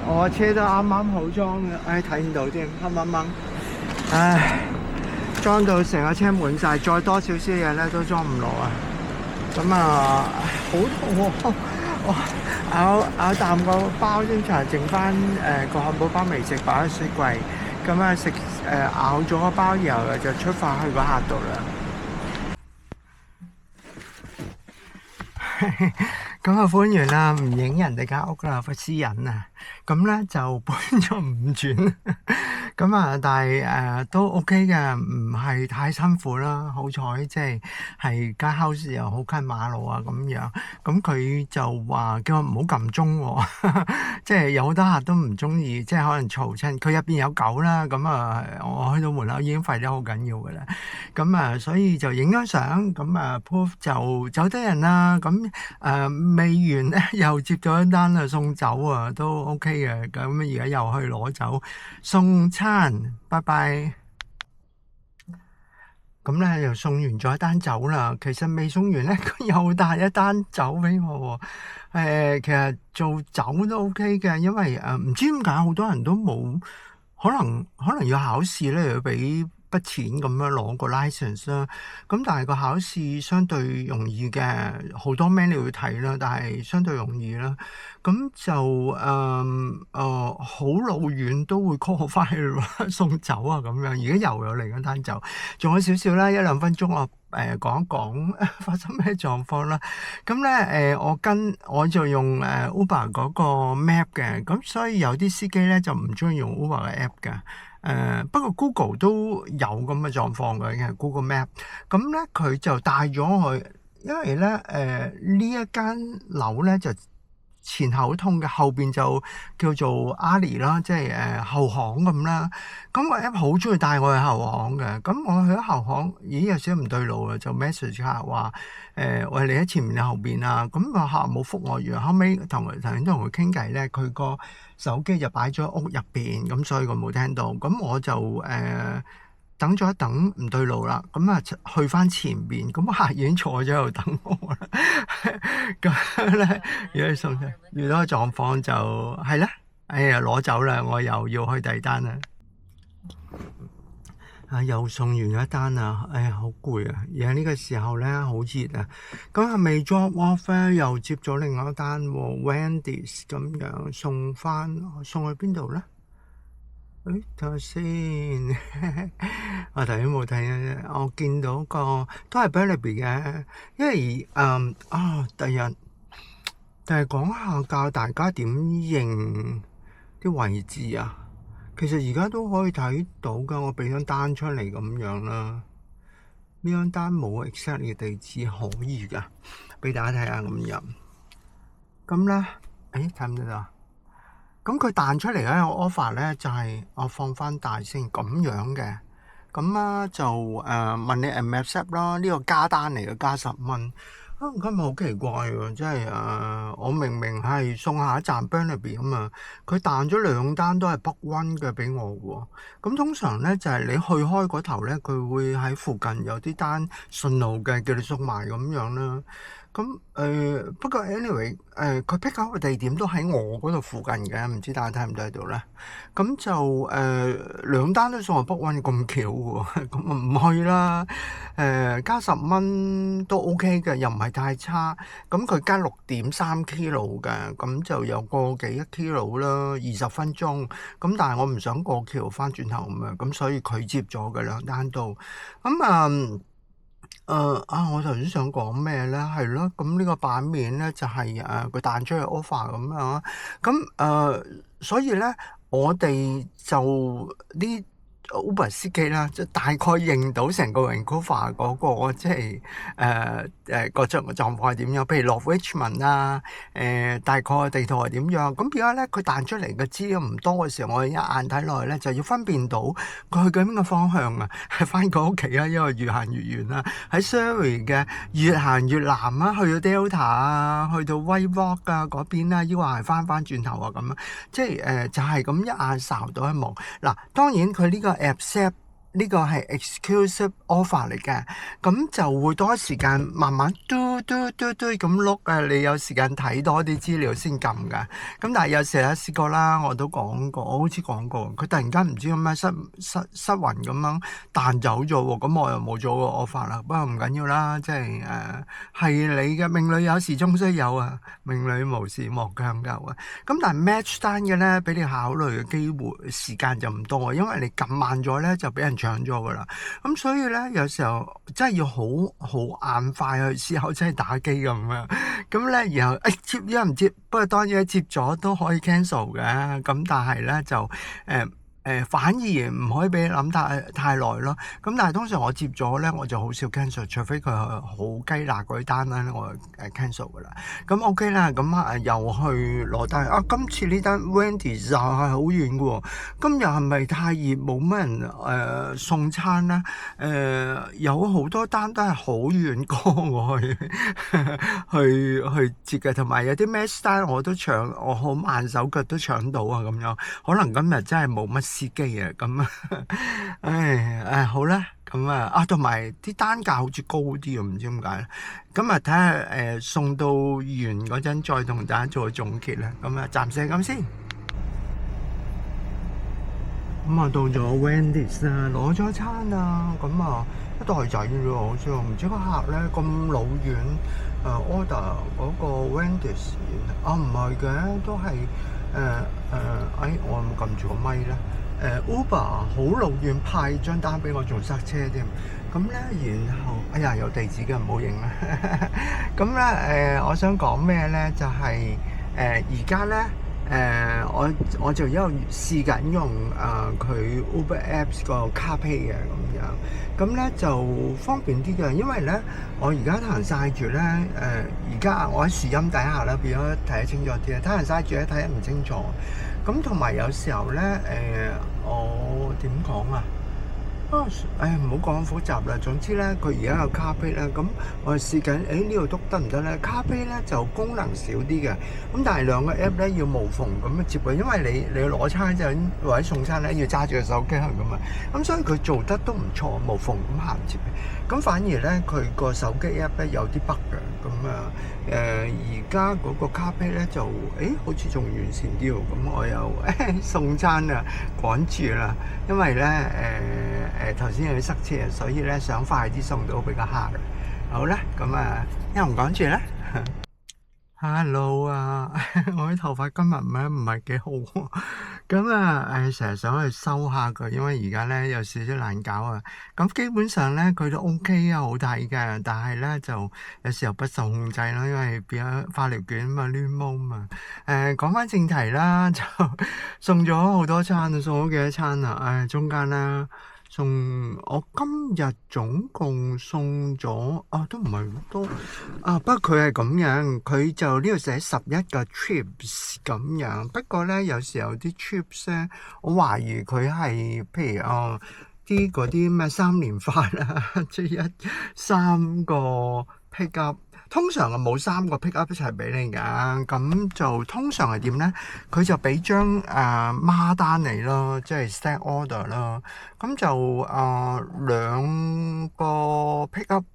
我車都啱啱好裝嘅，睇唔到添，黑掹掹。裝到成個車滿晒，再多少少嘢咧都裝唔落啊！咁好痛喎！我咬啖個包先，剩翻個漢堡包未食，擺喺雪櫃。咁咬咗個包，然後就出發去個客度啦。咁搬完啦，唔影人哋間屋啦，個私隱啊！咁咧就搬咗5轉，咁啊，但係都 OK 嘅，唔係太辛苦啦。好彩即係間 house 又好近馬路啊咁樣。咁佢就話叫我唔好撳鐘喎，即係有好多客都唔中意，即係可能嘈親。佢入邊有狗啦，咁啊，我去到門口已經吠得好緊要嘅啦。咁啊，所以就影咗相，咁啊 proof 就走得人啦。咁未完咧，又接咗一單啊送酒啊，都 OK 嘅。咁而家又去攞酒送餐，拜拜。咁咧又送完咗一單酒啦，其實未送完咧，佢又帶一單酒俾我喎。其實做酒都 OK 嘅，因為唔知點解好多人都冇，可能要考試咧，要俾筆錢咁樣攞個 license 啦。咁但係個考試相對容易嘅，好多 menu 要睇啦，但係相對容易啦。咁就好老遠都會 call 翻去送酒啊咁樣。而家又有另一單酒，仲有少少啦，1-2分鐘我講一講發生咩狀況啦。咁咧我就用Uber 嗰個 map 嘅，咁所以有啲司機咧就唔中意用 Uber 嘅 app 嘅。不過 Google 都有咁嘅狀況嘅，其實 Google Map。咁咧佢就帶咗我去，因為咧呢一間樓咧就前後通嘅，後邊就叫做 Alley 啦，即係後巷咁啦。咁個 app 好中意帶我去後巷嘅。咁我去咗後巷，咦有少少唔對路啊，就 message 客話我你喺前面定後邊啊。咁個客冇覆我，然後尾頭先都同佢傾偈咧，佢個手機就擺咗喺屋入邊，咁所以佢冇聽到。咁我就等咗一等，唔對路啦，咁啊去翻前邊，咁客已經坐咗喺度等我啦。咁咧，如果送咗遇到個狀況就係咧，哎呀攞走啦，我又要去第二單啦。又送完一單啦，哎呀好攰啊！而喺呢個時候咧好熱啊，咁係未 drop off 咧，又接咗另外一單喎，Wendy's 咁樣送去邊度咧？睇下先，我頭先冇睇，我見到個都係 Burnaby 嘅，因為第日講下教大家點認啲位置啊。其實而家都可以睇到㗎，我俾張單出嚟咁樣啦。呢張單冇 exact 嘅地址可以㗎，俾大家睇下咁樣。咁咧，睇唔睇到？咁佢彈出嚟咧，個 offer 咧就係我放翻大先咁樣嘅。咁啊就問你 accept 啦，呢個加單嚟嘅，加10蚊。今日好奇怪喎，即係我明明係送下一站 Burnaby 咁啊，佢彈咗2單都係北溫嘅俾我喎。咁通常咧就係你去開嗰頭咧，佢會喺附近有啲單順路嘅，叫你送埋咁樣啦。咁不過 anyway 佢 pick up 嘅地點都喺我嗰度附近嘅，唔知大家睇唔睇到咧？咁就2單都送去北溫咁巧喎，咁唔去啦。加10蚊都 OK 嘅，又唔係太差。咁佢加6.3 kilo 嘅，咁就有個幾1 kilo 啦，20分鐘。咁但係我唔想過橋翻轉頭咁樣，咁所以佢接咗嘅2單都。咁我頭先想講咩咧？係咯，咁呢個版面咧就係佢彈出去 offer 咁樣。咁所以咧我哋就啲Uber 司機啦，即係大概認到成個 Vancouver 嗰個即係個狀況係點樣？譬如落 Richmond 啊，大概地圖係點樣？咁而家咧佢彈出嚟嘅資料唔多嘅時候，我一眼睇落去咧就要分辨到佢去緊邊個方向啊，係翻佢屋企啊，因為越行越遠啦。喺 Surrey 嘅越行越南啊，去到 Delta 啊，去到 White Rock 啊嗰邊啦，抑或係翻轉頭啊咁啊，即係就係咁一眼睄到一望。嗱，當然佢呢個accept 呢個係 exclusive offer 嚟嘅，咁就會多時間慢慢嘟咁碌啊！你有時間睇多啲資料先撳㗎。咁但係有時試過啦，我都講過，我好似講過，佢突然間唔知咁樣失魂咁樣彈走咗喎，咁我又冇咗個 offer 啦。不過唔緊要啦，即係係你嘅命裏有時終須有啊，命裏無時莫強求啊。咁但係 match 單嘅咧，俾你考慮嘅機會時間就唔多，因為你撳慢咗咧就俾人搶搶咗噶啦。咁所以咧，有時候真係要好眼快去思考，真係打機咁樣。咁咧，然後接咗唔接，不過當然接咗都可以 cancel 嘅。咁但係咧就反而唔可以俾你諗太耐咯。咁但係通常我接咗咧，我就好少 cancel，除非佢好雞肋嗰啲單咧，我cancel 噶啦。咁 OK 啦，咁又去攞單。今次呢單 Wendy's 就係好遠嘅喎。今日係咪太熱冇乜人送餐咧？有好多單都係好遠過我去接嘅，同埋有啲咩單我都搶，我好慢手腳都搶到啊咁樣。可能今日真係冇乜司機啊，咁好啦，咁同埋啲單價好似高啲啊，唔知點解咧。咁睇下送到完嗰陣再同大家做個總結啦。咁暫時係咁先。咁到咗 Wendy's 啦，攞咗餐啊，一袋仔啫喎，好似唔知個客咧咁老遠order 嗰個 Wendy's， 唔係嘅，都係我有冇撳住個咪咧？Uber 好老遠派張單俾我，仲塞車添。咁咧，然後有地址嘅，唔好認啦。咁咧我想講咩咧？就係而家咧。我就一路試緊用佢 Uber Apps 個 CarPlay 嘅咁樣，咁咧就方便啲嘅，因為咧我而家行曬住咧而家我喺樹蔭底下咧，變咗睇得清楚啲啊，行曬住咧睇得唔清楚，咁同埋有時候咧我點講啊？唔好講複雜啦。總之咧，佢而家有 CarPlay 咧，咁我係試緊，呢度都得唔得咧？CarPlay咧就功能少啲嘅，咁但係兩個 app 咧要無縫咁接嘅，因為你要攞餐就或者送餐咧要揸住個手機去㗎嘛，咁所以佢做得都唔錯，無縫咁銜接。咁反而咧佢個手機 app 咧有啲 bug 嘅，咁而家嗰個 CarPlay 咧就好似仲完善啲喎，咁我又送餐啊趕住啦，因為咧頭先有啲塞車，所以咧想快啲送到俾個客。好啦，咁又唔講住啦。Hello 啊，我啲頭髮今日唔係幾好，咁成日想去修下佢，因為而家咧有少少難搞啊。咁基本上咧佢都 OK 啊，好睇嘅，但係咧就有時候不受控制啦，因為變咗化療卷嘛，攣毛嘛。講翻正題啦，就送咗好多餐啊，送咗幾多餐啊？中間啦。我今日總共送咗都唔係好多不過佢係咁樣，佢就呢度寫11個 trips 咁樣。不過咧有時候啲 trips 咧，我懷疑佢係譬如啲嗰啲咩3連發啦，即係3個 pick up。通常冇3個 pick up 一齊俾你㗎，咁就通常係點咧？佢就俾張孖單嚟咯，即係 stack order 咯。咁就2個 pick up，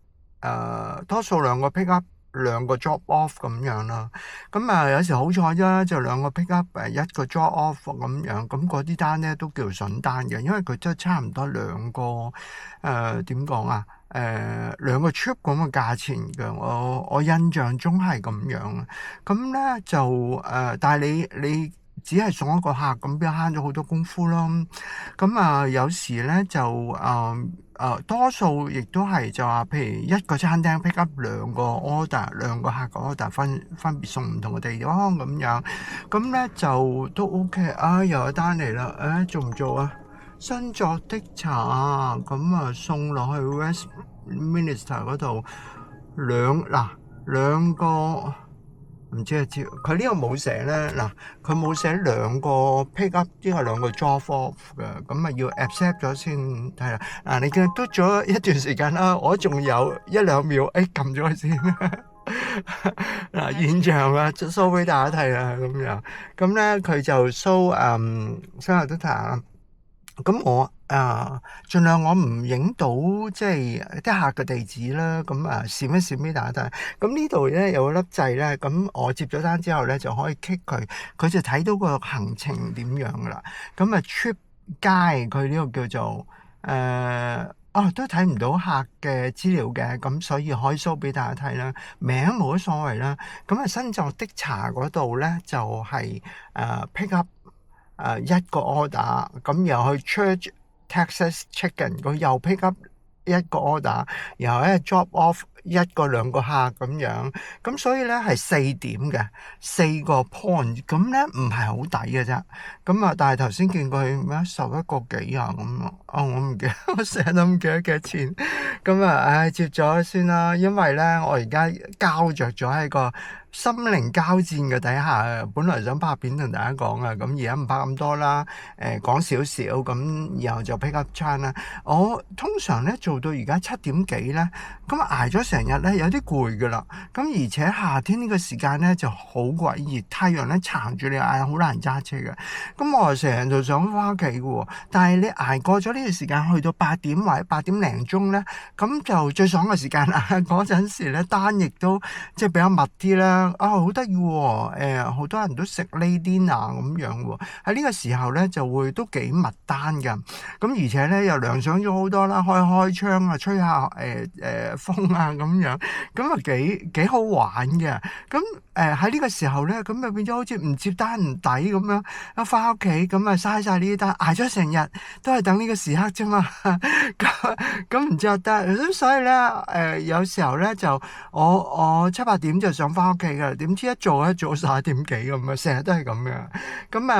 多數2個 pick up， 2個 drop off 咁樣啦。咁有時好彩啫，就2個 pick up， 1個 drop off 咁樣。咁嗰啲單咧都叫筍單嘅，因為佢真係差唔多2個點講啊？2個 trip 咁嘅價錢嘅，我印象中係咁樣。咁咧就但係你只係送一個客，咁邊慳咗好多功夫咯。咁有時咧就多數亦都係就話，譬如一個餐廳 pick up 2個 order， 2個客嘅 order 分別送唔同嘅地方咁樣。咁咧就都 OK 又有單嚟啦，做唔做啊？新作的茶咁送落去 Westminster 嗰度兩個，唔知佢呢度冇寫咧。佢冇寫2個 pick up，呢個2個 drop off 嘅，咁要 accept 咗先係啦。你見嘟咗一段時間啦，我仲有1-2秒撳咗佢先。現場show 俾大家睇啦，咁樣咁咧佢就 show 新作的茶。咁我盡量我唔影到即係啲客嘅地址啦，咁閃一閃俾大家睇。咁呢度咧有個粒掣咧，咁我接咗單之後咧就可以 click 佢就睇到個行程點樣噶啦。咁trip guide 佢呢個叫做都睇唔到客嘅資料嘅，咁所以可以 show 俾大家睇啦。名冇乜所謂啦。咁新作的茶嗰度咧就係pick up1個 order， 咁又去 charge Texas Chicken，佢又 pick up 一個 order，然後咧 drop off 一個兩個客咁樣，咁所以咧係4點嘅4個 point，咁咧唔係好抵嘅啫。咁啊，但係頭先見過佢咩11個幾啊咁啊，我唔記得，我成日都唔記得幾多錢。咁啊，接咗先啦，因為咧我而家膠着咗喺個心靈交戰嘅底下，本來想拍片同大家講啊，咁而家唔拍咁多啦，講少少咁，然後就 pick up 餐啦。我通常咧做到而家7點幾咧，咁捱咗成日咧有啲攰噶啦。咁而且夏天呢個時間咧就好鬼熱，太陽咧撐住你眼，好難揸車嘅。咁我成日就想翻屋企嘅喎，但係你捱過咗呢個時間，去到8點或者8點零鐘咧，咁就最爽嘅時間啦。嗰陣時咧單亦都即係比較密啲啦。好得意喎！好多人都食 lady dinner 咁樣喎。喺呢個時候咧就會都幾密單㗎。咁而且咧又涼爽咗好多啦，開窗啊，吹下風啊咁樣，咁啊幾好玩嘅。咁喺呢個時候咧，咁就變咗好似唔接單唔抵咁樣。一翻屋企咁啊嘥晒呢啲單，捱咗成日都係等呢個時刻啫嘛。咁唔知得，咁所以咧有時候咧就我7、8點就想翻屋企㗎，點知一做11點幾咁啊，成日都係咁樣。咁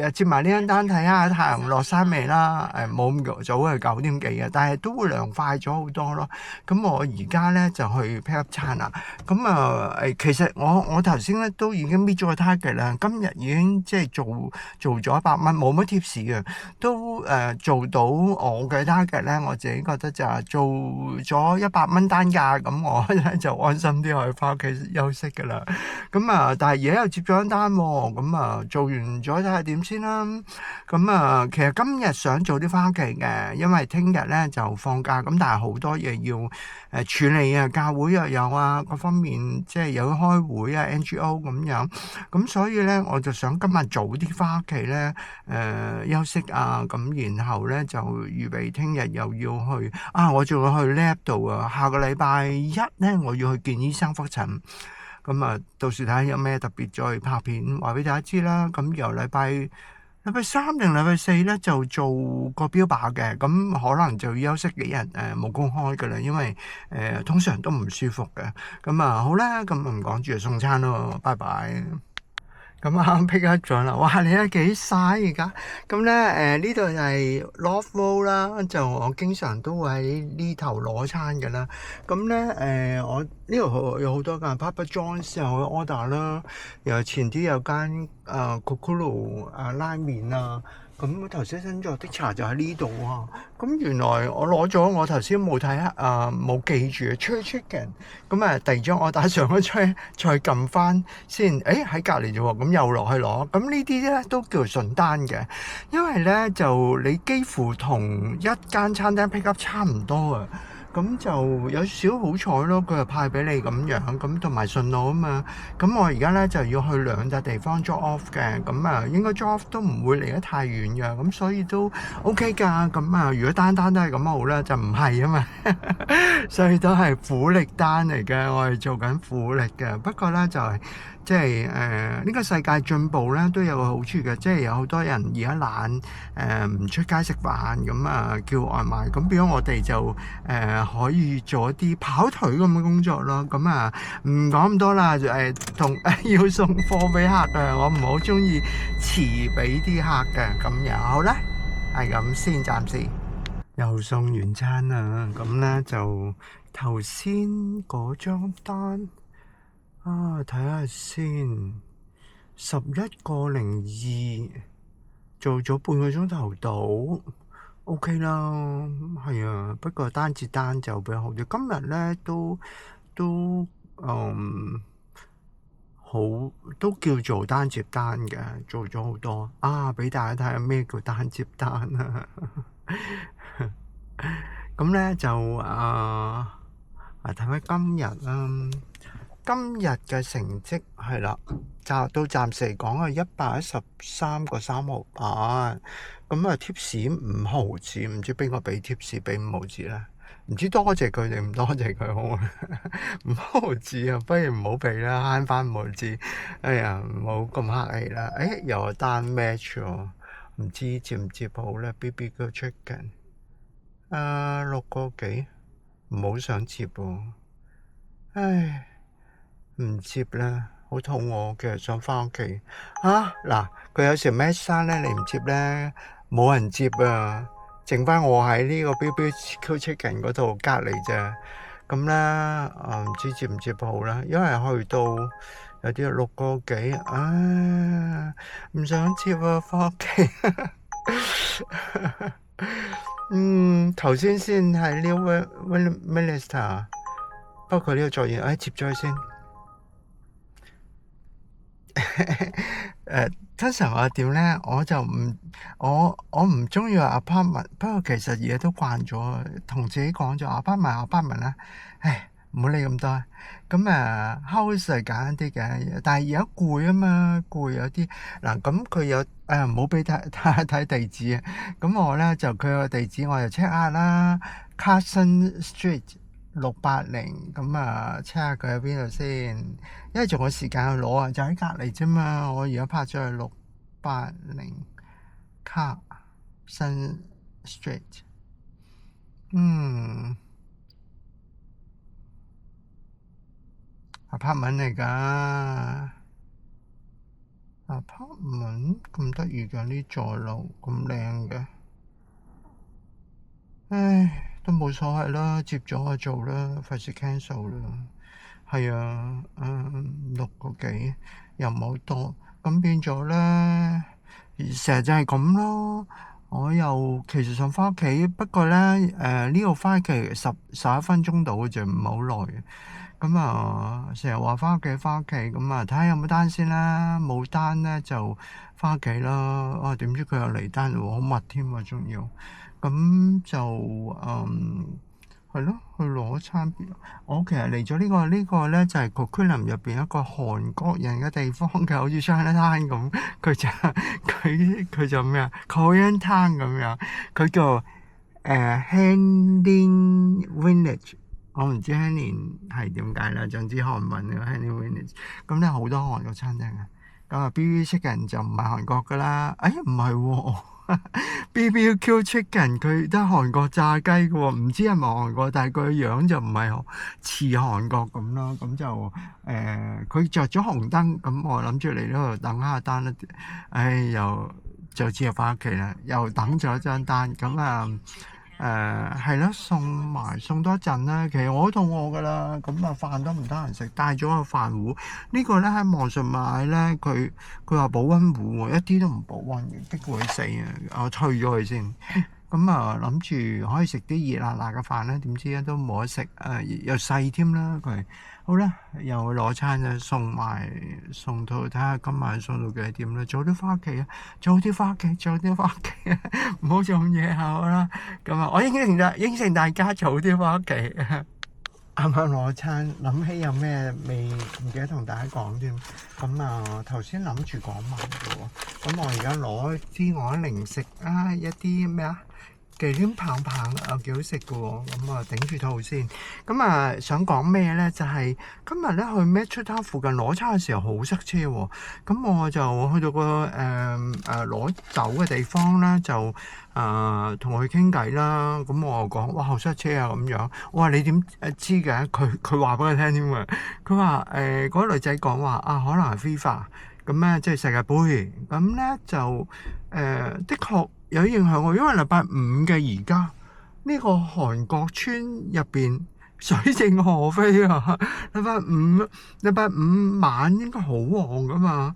啊接埋呢張單睇下太陽落山未啦。冇咁早係9點幾嘅，但係都會涼快咗好多咯。咁我而家咧就去 pick up 餐啦。咁其實我頭先咧都已經搣咗個 target 啦，今日已經即係做咗100蚊，冇乜 tips 嘅，都做到我嘅 target 咧。我自己覺得就係做咗100蚊單價，咁我咧就安心啲可以翻屋企休息㗎啦。咁但係而家又接咗張單喎，咁做完咗睇下點先啦。咁其實今日想早啲翻屋企嘅，因為聽日咧就放假，咁但係好多嘢要處理啊，教會又有啊，各方面即係有開會啊 NGO 咁樣，咁所以咧我就想今日早啲翻屋企咧休息啊，咁然後咧就預備聽日又要去我仲要去 lab 度啊，下個禮拜1咧我要去見醫生覆診，咁到時睇下有咩特別再拍片話俾大家知啦。咁由禮拜3定禮拜4咧就做個標靶嘅，咁可能就要休息幾日冇公開㗎啦，因為通常都唔舒服嘅。咁好啦，咁唔講住就送餐咯，拜拜。咁啱 pick up 咗啦，哇！你睇幾晒而家，咁咧呢度係 Loft Road 啦，就我經常都會喺呢頭攞餐㗎啦。咁咧我呢度有好多間 Papa John's 又去 order 啦，又前啲有間Kokoro 拉麵啊。咁頭先新作的茶就喺呢度啊！咁原來我攞咗，我頭先冇睇冇記住 Church Chicken。咁第二張我打上咗出，再撳翻先。喺隔離啫喎，咁又落去攞。咁呢啲咧都叫順單嘅，因為咧就你幾乎同一間餐廳 pick up 差唔多啊。咁就有少好彩咯，佢就派俾你咁樣，咁同埋順路啊嘛。咁我而家咧就要去2笪地方 drop off 嘅，咁應該 drop off 都唔會離得太遠嘅，咁所以都 OK 㗎。咁如果單都係咁好啦，就唔係啊嘛，所以都係苦力單嚟嘅，我係做緊苦力嘅。不過咧就係即係呢個世界進步咧都有個好處嘅，即係有好多人而家懶唔出街食飯，咁叫外賣，咁變咗我哋就可以做一啲跑腿咁嘅工作咯。咁唔講咁多啦，同要送貨俾客啊，我唔好中意遲俾啲客嘅。咁樣好啦，係咁先，暫時又送完餐啦。咁咧就頭先嗰張單睇下先，11:02做咗半個鐘頭到。OK 啦，係啊，不過單接單就比較好啲。今日咧都好，都叫做單接單嘅，做咗好多俾大家睇下咩叫單接單啊。咁咧就睇翻今日啦。今日嘅成績係啦，到暫時嚟講係113個3毫8。咁貼士5毫子，唔知邊個俾貼士俾5毫子咧？唔知多謝佢定唔多謝佢好啊？5毫子啊，不如唔好俾啦，慳翻5毫子。哎呀，唔好咁客氣啦。又單 match 喎，唔知接唔接好咧？BBQ Chicken 6個幾，唔好想接喎，唉，唔接啦，好肚餓，其實想返屋企。嗱，佢有時咩山咧，你唔接咧，冇人接啊，剩翻我喺呢個 BBQ Chicken 嗰度隔離啫。咁咧，唔知接唔接好啦，因為去到有啲6個幾，唔想接啊，返屋企。頭先係 New Minister， 不過呢個作業，接咗佢先。通常我點咧，我就我唔中意話 apartment， 不過其實而家都慣咗，同自己講咗 apartment 啦，唔好理咁多。咁house 係簡單啲嘅，但係而家攰啊嘛，攰有啲嗱，咁佢有唔好俾睇地址啊。咁我咧就佢個地址我就 check 下啦 ，Carson Street 680，咁check 下佢喺邊度先，因為仲有時間去攞啊，就喺隔離啫嘛。我而家拍咗去680 Carson Street，apartment 嚟㗎，apartment 咁得意㗎，呢座樓咁靚嘅，都冇所謂啦，接咗就做啦，費事 cancel 啦。係啊，6個幾又唔好多，咁變咗咧，成日就係咁咯。我又其實想返屋企，不過咧呢度返屋企11分鐘到嘅啫，唔係好耐嘅。咁成日話返屋企，咁睇下有冇單先啦，冇單咧就返屋企啦。點知佢又嚟單喎，好密添啊，仲要咁就係咯，去攞餐。我其實嚟咗呢個咧就係Coquitlam入邊一個韓國人嘅地方嘅，好似 Chinatown 咁。佢就咩啊 Korean Town 咁樣，佢叫Hanlin Village。我唔知 Hanlin 係點解啦，總之韓文嘅 Hanlin Village。咁咧好多韓國餐廳嘅，咁BBQ Chicken 就唔係韓國噶啦。唔係喎。BBQ Chicken 佢得韓國炸雞嘅喎，唔知係咪韓國，但係佢個樣就唔係似韓國咁咯。咁就佢着咗紅燈，咁我諗住嚟呢度等下單啦。又就只係返屋企啦，又等咗張單。咁係咯，送多一陣啦。其實我好肚餓噶啦，咁飯都唔得閒食，帶咗個飯壺。呢個咧喺網上買咧，佢話保溫壺喎，一啲都唔保溫嘅，激鬼死啊！我退咗佢先。咁諗住可以食啲熱辣辣嘅飯咧，點知咧都冇得食，又細添啦佢。好啦，又攞餐就送到，睇下今晚送到幾多點啦。早啲返屋企啊！早啲返屋企啊！唔好做咁夜後啦。咁我應承大家早啲返屋企。啱啱攞餐，諗起有咩未唔記得同大家講添。咁頭先諗住講埋嘅喎。咁我而家攞啲我啲零食一啲咩忌廉棒幾好食嘅喎。咁頂住肚先。想講咩咧？就係今日咧去 Metrotown 附近攞餐嘅時候好塞車喎。咁我就去到個攞酒嘅地方咧，就同佢傾偈啦。咁我又講哇好塞車啊咁樣。我話你點知嘅？佢話俾我聽添喎。佢話嗰個女仔講話可能係 FIFA 咁咧，即係世界盃。咁咧就的確有影響喎，因為禮拜五嘅而家呢個韓國村入邊水靜河飛啊！禮拜五晚應該好旺噶嘛，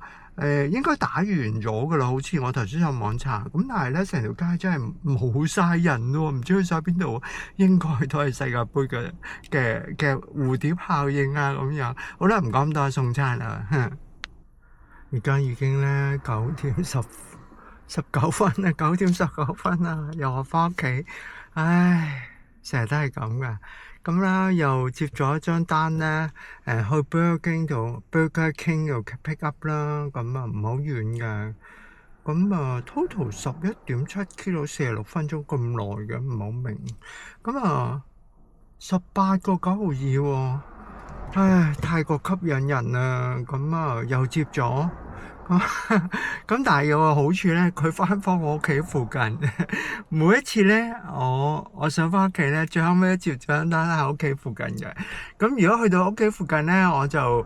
應該打完咗噶啦，好似我頭先上網查。咁但係咧成條街真係冇晒人喎，唔知去晒邊度，應該都係世界盃嘅蝴蝶效應啊咁樣。好啦，唔講咁多，送餐啦。而家已經咧9點19分啦，9點19分啦，又我返屋企，成日都係咁噶。咁啦，又接咗一張單咧，去 Burger King 度 pick up 啦，咁唔好遠噶。咁total 11.7 kilo 46分鐘咁耐嘅，唔好明。咁18個9毫2喎，太過吸引人啦。咁又接咗。咁咁但係有個好處咧，佢返我屋企附近，每一次咧，我想返屋企咧，最後尾一接張單喺屋企附近嘅。咁如果去到屋企附近咧，我就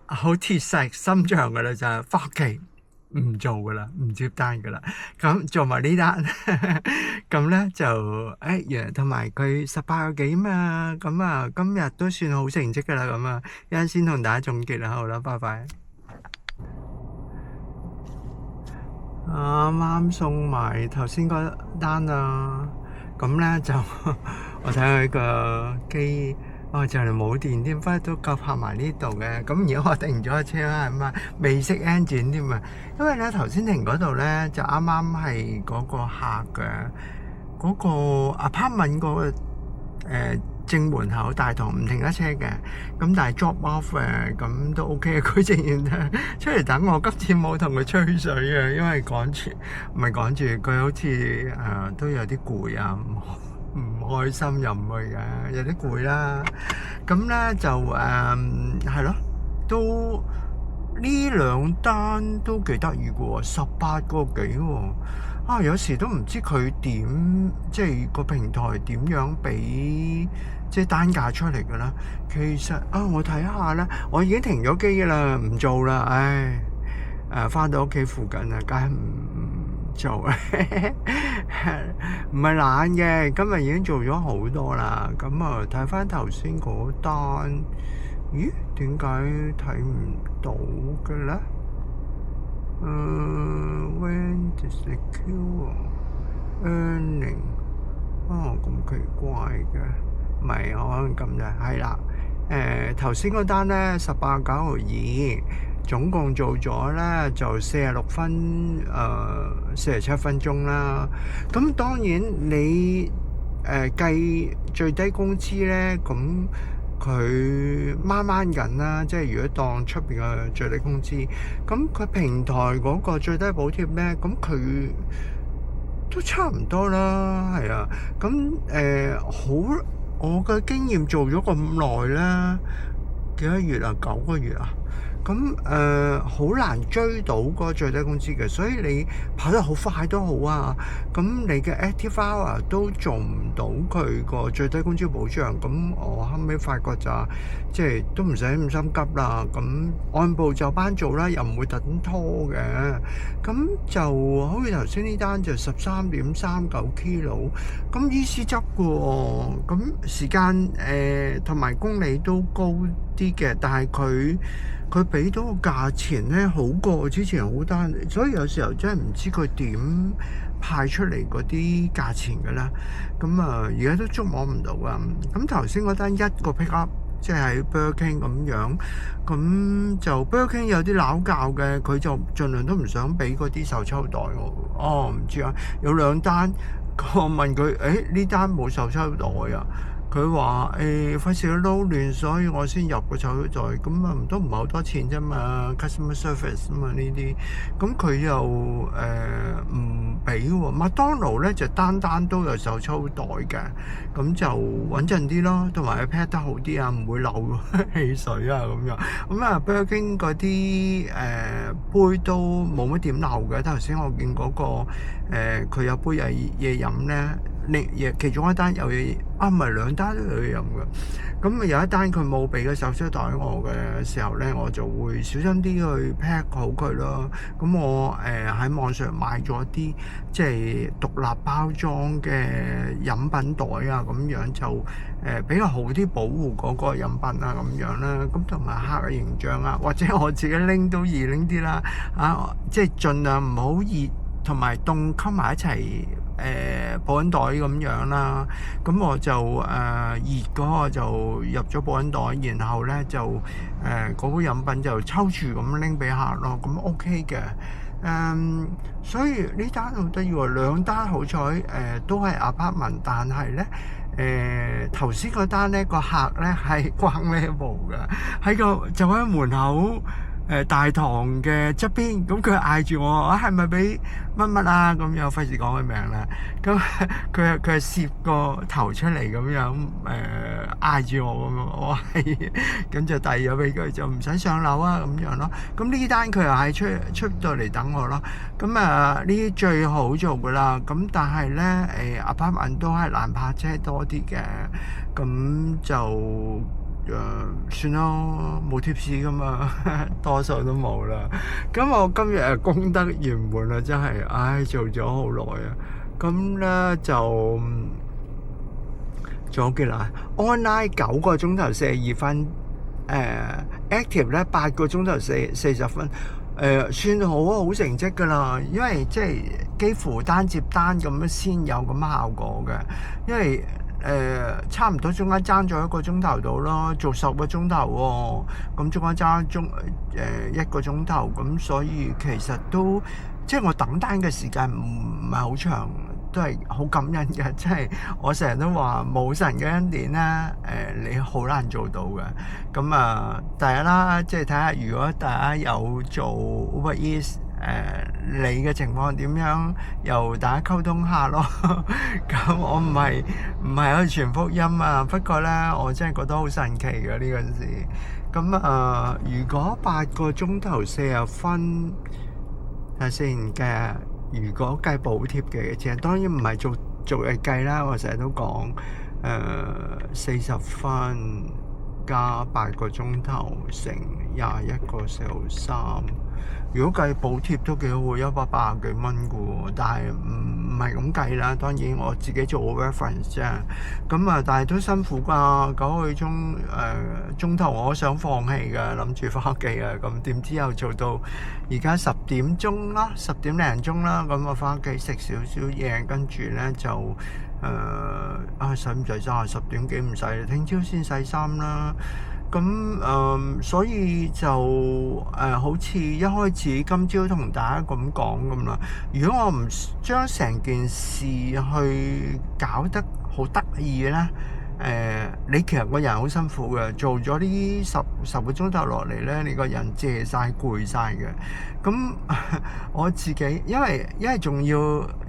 好鐵石心腸噶啦，就係返屋企唔做噶啦，唔接單噶啦。咁做埋呢單，咁咧就原來同埋佢18個幾嘛，咁啊今日都算好成績噶啦，咁啊一陣先同大家總結啦，好啦，拜拜。啱啱送埋頭先嗰單啊，咁咧就我睇佢個機，就嚟冇電添，不過都夠泊埋呢度嘅。咁而家我停咗車啦，咁啊未熄 engine 添啊，因為咧頭先停嗰度咧就啱啱係嗰個客嘅嗰個 apartment 嗰個正門口大堂唔停得車嘅，咁但係 drop off 咁都 OK，佢竟然出嚟等我，今次冇同佢吹水啊，因為唔係趕住，佢好似都有啲攰啊，唔開心又唔去嘅，有啲攰啦。咁咧就係咯，都呢兩單都幾得意嘅喎，18個幾喎。有時都唔知佢點，即係個平台點樣俾即係單價出嚟嘅啦。其實我睇下啦，我已經停咗機嘅啦，唔做啦，返到屋企附近啊，梗係唔做啦，唔係懶嘅，今日已經做咗好多啦。咁睇翻頭先嗰單，咦？點解睇唔到嘅咧？When does it kill earning？ 咁奇怪嘅，唔係我可能咁啫，係啦。頭先嗰單咧18.92，總共做咗咧就46分47分鐘啦。咁當然你計最低工資咧，咁佢掹緊啦，即係如果當出邊嘅最低工資，咁佢平台嗰個最低補貼咧，咁佢都差唔多啦，係啊。咁我嘅經驗做咗咁耐啦，幾多月啊？9個月啊？咁好難追到個最低工資嘅，所以你跑得好快都好啊。咁你嘅 active hour 都做唔到佢個最低工資保障。咁我後尾發覺即係都唔使咁心急啦。咁按部就班做啦，又唔會特登拖嘅。咁就好似頭先呢單就13.39 kilo，咁醫師執嘅喎。咁時間同埋公里都高啲嘅，但係佢俾到個價錢咧好過之前好單，所以有時候真係唔知佢點派出嚟嗰啲價錢㗎啦。咁而家都捉摸唔到啊。咁頭先嗰單一個 pick up，即係喺 Burger King 咁樣，咁就 Burger King 有啲拗教嘅，佢就盡量都唔想俾嗰啲手抽袋我。唔知啊，有兩單，我問佢，呢單冇手抽袋啊？佢話費事撈亂，所以我先入個手袋，咁都唔係好多錢啫嘛 ，customer service 啊嘛呢啲，咁佢又唔俾喎。麥當勞咧就單都有手抽袋嘅，咁就穩陣啲咯，同埋 pack 得好啲啊，唔會漏汽水啊咁樣。咁Burger King嗰啲杯都冇乜點漏嘅。頭先我見嗰個佢有杯嘢飲咧，其中一單有嘢，唔係兩單都有嘢飲嘅。咁有一單佢冇俾個手抽袋我嘅時候咧，我就會小心啲去 pack 好佢咯。咁我喺網上買咗啲即係獨立包裝嘅飲品袋啊，咁樣就比較好啲保護嗰個飲品啊咁樣啦。咁同埋客嘅形象啊，或者我自己拎都易拎啲啦。即係盡量唔好熱同埋凍溝埋一齊。保溫袋咁樣啦，咁我就熱嗰個就入咗保溫袋，然後咧就嗰個飲品就抽住咁拎俾客咯，咁 OK 嘅。所以呢單好得意喎，兩單好彩都係 apartment，但係咧頭先嗰單咧個客咧係關 level 嘅，就喺門口大堂嘅側邊，咁佢嗌住我，啊係咪俾乜乜啊？咁樣費事講佢名啦。咁佢係攝個頭出嚟咁樣嗌住我咁樣，我係咁就遞咗俾佢，就唔使上樓啊咁樣咯。咁呢單佢又係出到嚟等我咯。咁呢啲最好做噶啦。咁但係咧apartment 都係難泊車多啲嘅，咁就。算咯，冇貼士噶嘛，多數都冇啦。咁我今日功德圓滿啦，真係，做咗好耐啊。咁咧就仲有幾耐 ？online 9個鐘頭42分，active 咧8個鐘頭40分，算好成績噶啦。因為即係幾乎單接單咁樣先有咁效果嘅，因為。差唔多中間爭咗1個鐘頭到咯，做10個鐘頭喎，咁中間爭1個鐘頭，咁所以其實都即係我等單嘅時間唔係好長，都係好感恩嘅。即係我成日都話冇神嘅恩典咧，你好難做到嘅。咁第一啦，即係睇下如果大家有做 Uber Eats。你嘅情況點樣？由大家溝通下咯。咁我唔係去傳福音啊，不過咧我真係覺得好神奇嘅呢件事。咁如果8個鐘頭40分，睇先嘅。如果計補貼嘅，其實當然唔係做日計啦。我成日都講40分加8個鐘頭乘21個4.3。如果計補貼都幾好喎，180幾蚊嘅喎，但係唔係咁計啦。當然我自己做 reference 啫。咁但係都辛苦㗎，9個鐘頭我想放棄㗎，諗住翻屋企啊。咁點知又做到而家10點鐘啦，10點零鐘啦。咁我翻屋企食少少嘢，跟住咧就使唔使衫？10點幾唔使，聽朝先洗衫啦。咁所以就好似一開始今朝同大家咁講咁啦。如果我唔將成件事去搞得好得意咧，你其實個人好辛苦嘅。做咗呢十個鐘頭落嚟咧，你個人謝晒攰晒嘅。咁我自己因為仲要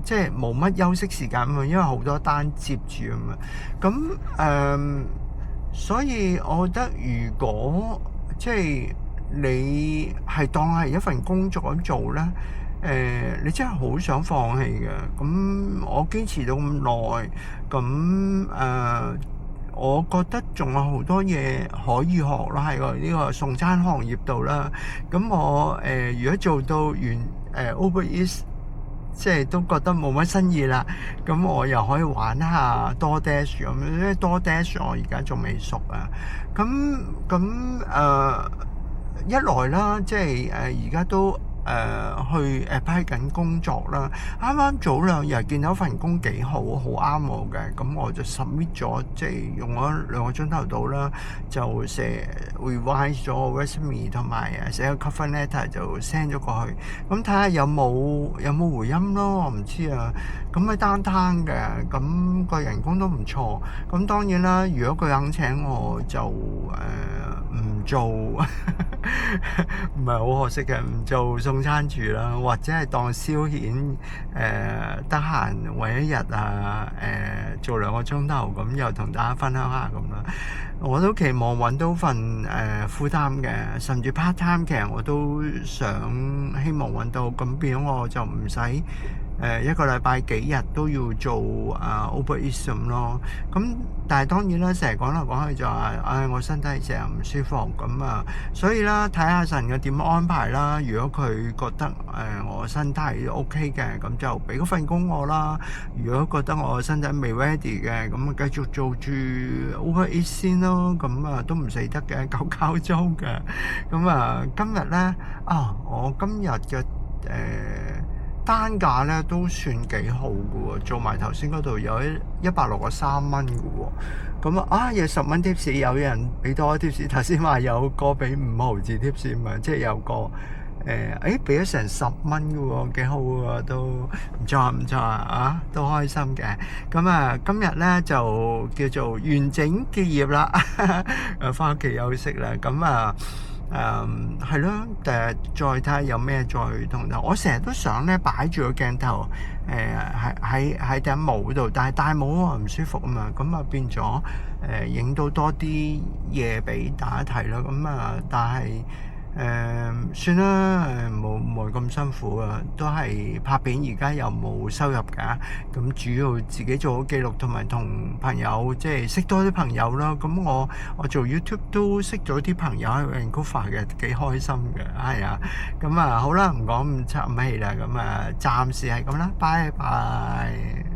即係冇乜休息時間啊嘛，因為好多單接住啊嘛。咁所以我覺得如果即係你係當係一份工作咁做咧，你真係好想放棄嘅。咁我堅持到咁耐，咁我覺得仲有好多嘢可以學啦，喺呢個送餐行業度啦。咁我如果做到完Uber Eats，即係都覺得冇乜新意啦，咁我又可以玩下DoorDash咁，因為DoorDash我而家仲未熟啊。咁一來啦，即係而家都去批緊工作啦。啱啱早2日見到份工幾好啱我嘅，咁我就 submit 咗，即係用咗2個鐘頭到啦，就寫 revise 咗 resume 同埋寫個 cover letter 就 send 咗過去，咁睇下有冇回音咯。我唔知啊。咁係downtown嘅，咁個人工都唔錯。咁當然啦，如果佢肯請我就唔做，唔係好可惜嘅，唔做送餐住啦，或者係當消遣，得閒為一日做2個鐘頭，咁又同大家分享下咁啦。我都期望揾到份full time 嘅，甚至 part time，其實我都希望揾到，咁變咗我就唔使一個禮拜幾日都要做Uber Eats 咁咯。咁但係當然啦，成日講嚟講去就係我身體成日唔舒服咁啊，所以啦，睇下神嘅點安排啦。如果佢覺得我身體 OK 嘅，咁就俾嗰份工我啦。如果覺得我身體未 ready 嘅，咁繼續做住 Uber Eats 先咯。咁都唔死得嘅，夠交租嘅。咁今日咧我今日嘅單價咧都算幾好嘅喎，做埋頭先嗰度有163蚊嘅喎。咁有10蚊 tips， 有人俾多 tips。頭先話有個俾5毫子 tips 嘛，即係有個俾咗成10蚊嘅喎，幾好嘅喎，都唔錯啊，都開心嘅。咁今日咧就叫做完整結業啦，翻屋企休息啦。咁係咯，再睇下有咩再同我成日都想咧擺住個鏡頭喺頂帽度，但係戴帽我唔舒服啊嘛，咁啊變咗影到多啲嘢俾大家睇咯，咁但係算啦，冇咁辛苦啊，都係拍片，而家又冇收入㗎，咁主要自己做好記錄，同埋同朋友即係識多啲朋友啦。咁我做 YouTube 都識咗啲朋友喺 Vancouver 嘅，幾開心嘅，係啊。咁好啦，唔講咁插咁氣啦，咁暫時係咁啦，拜拜。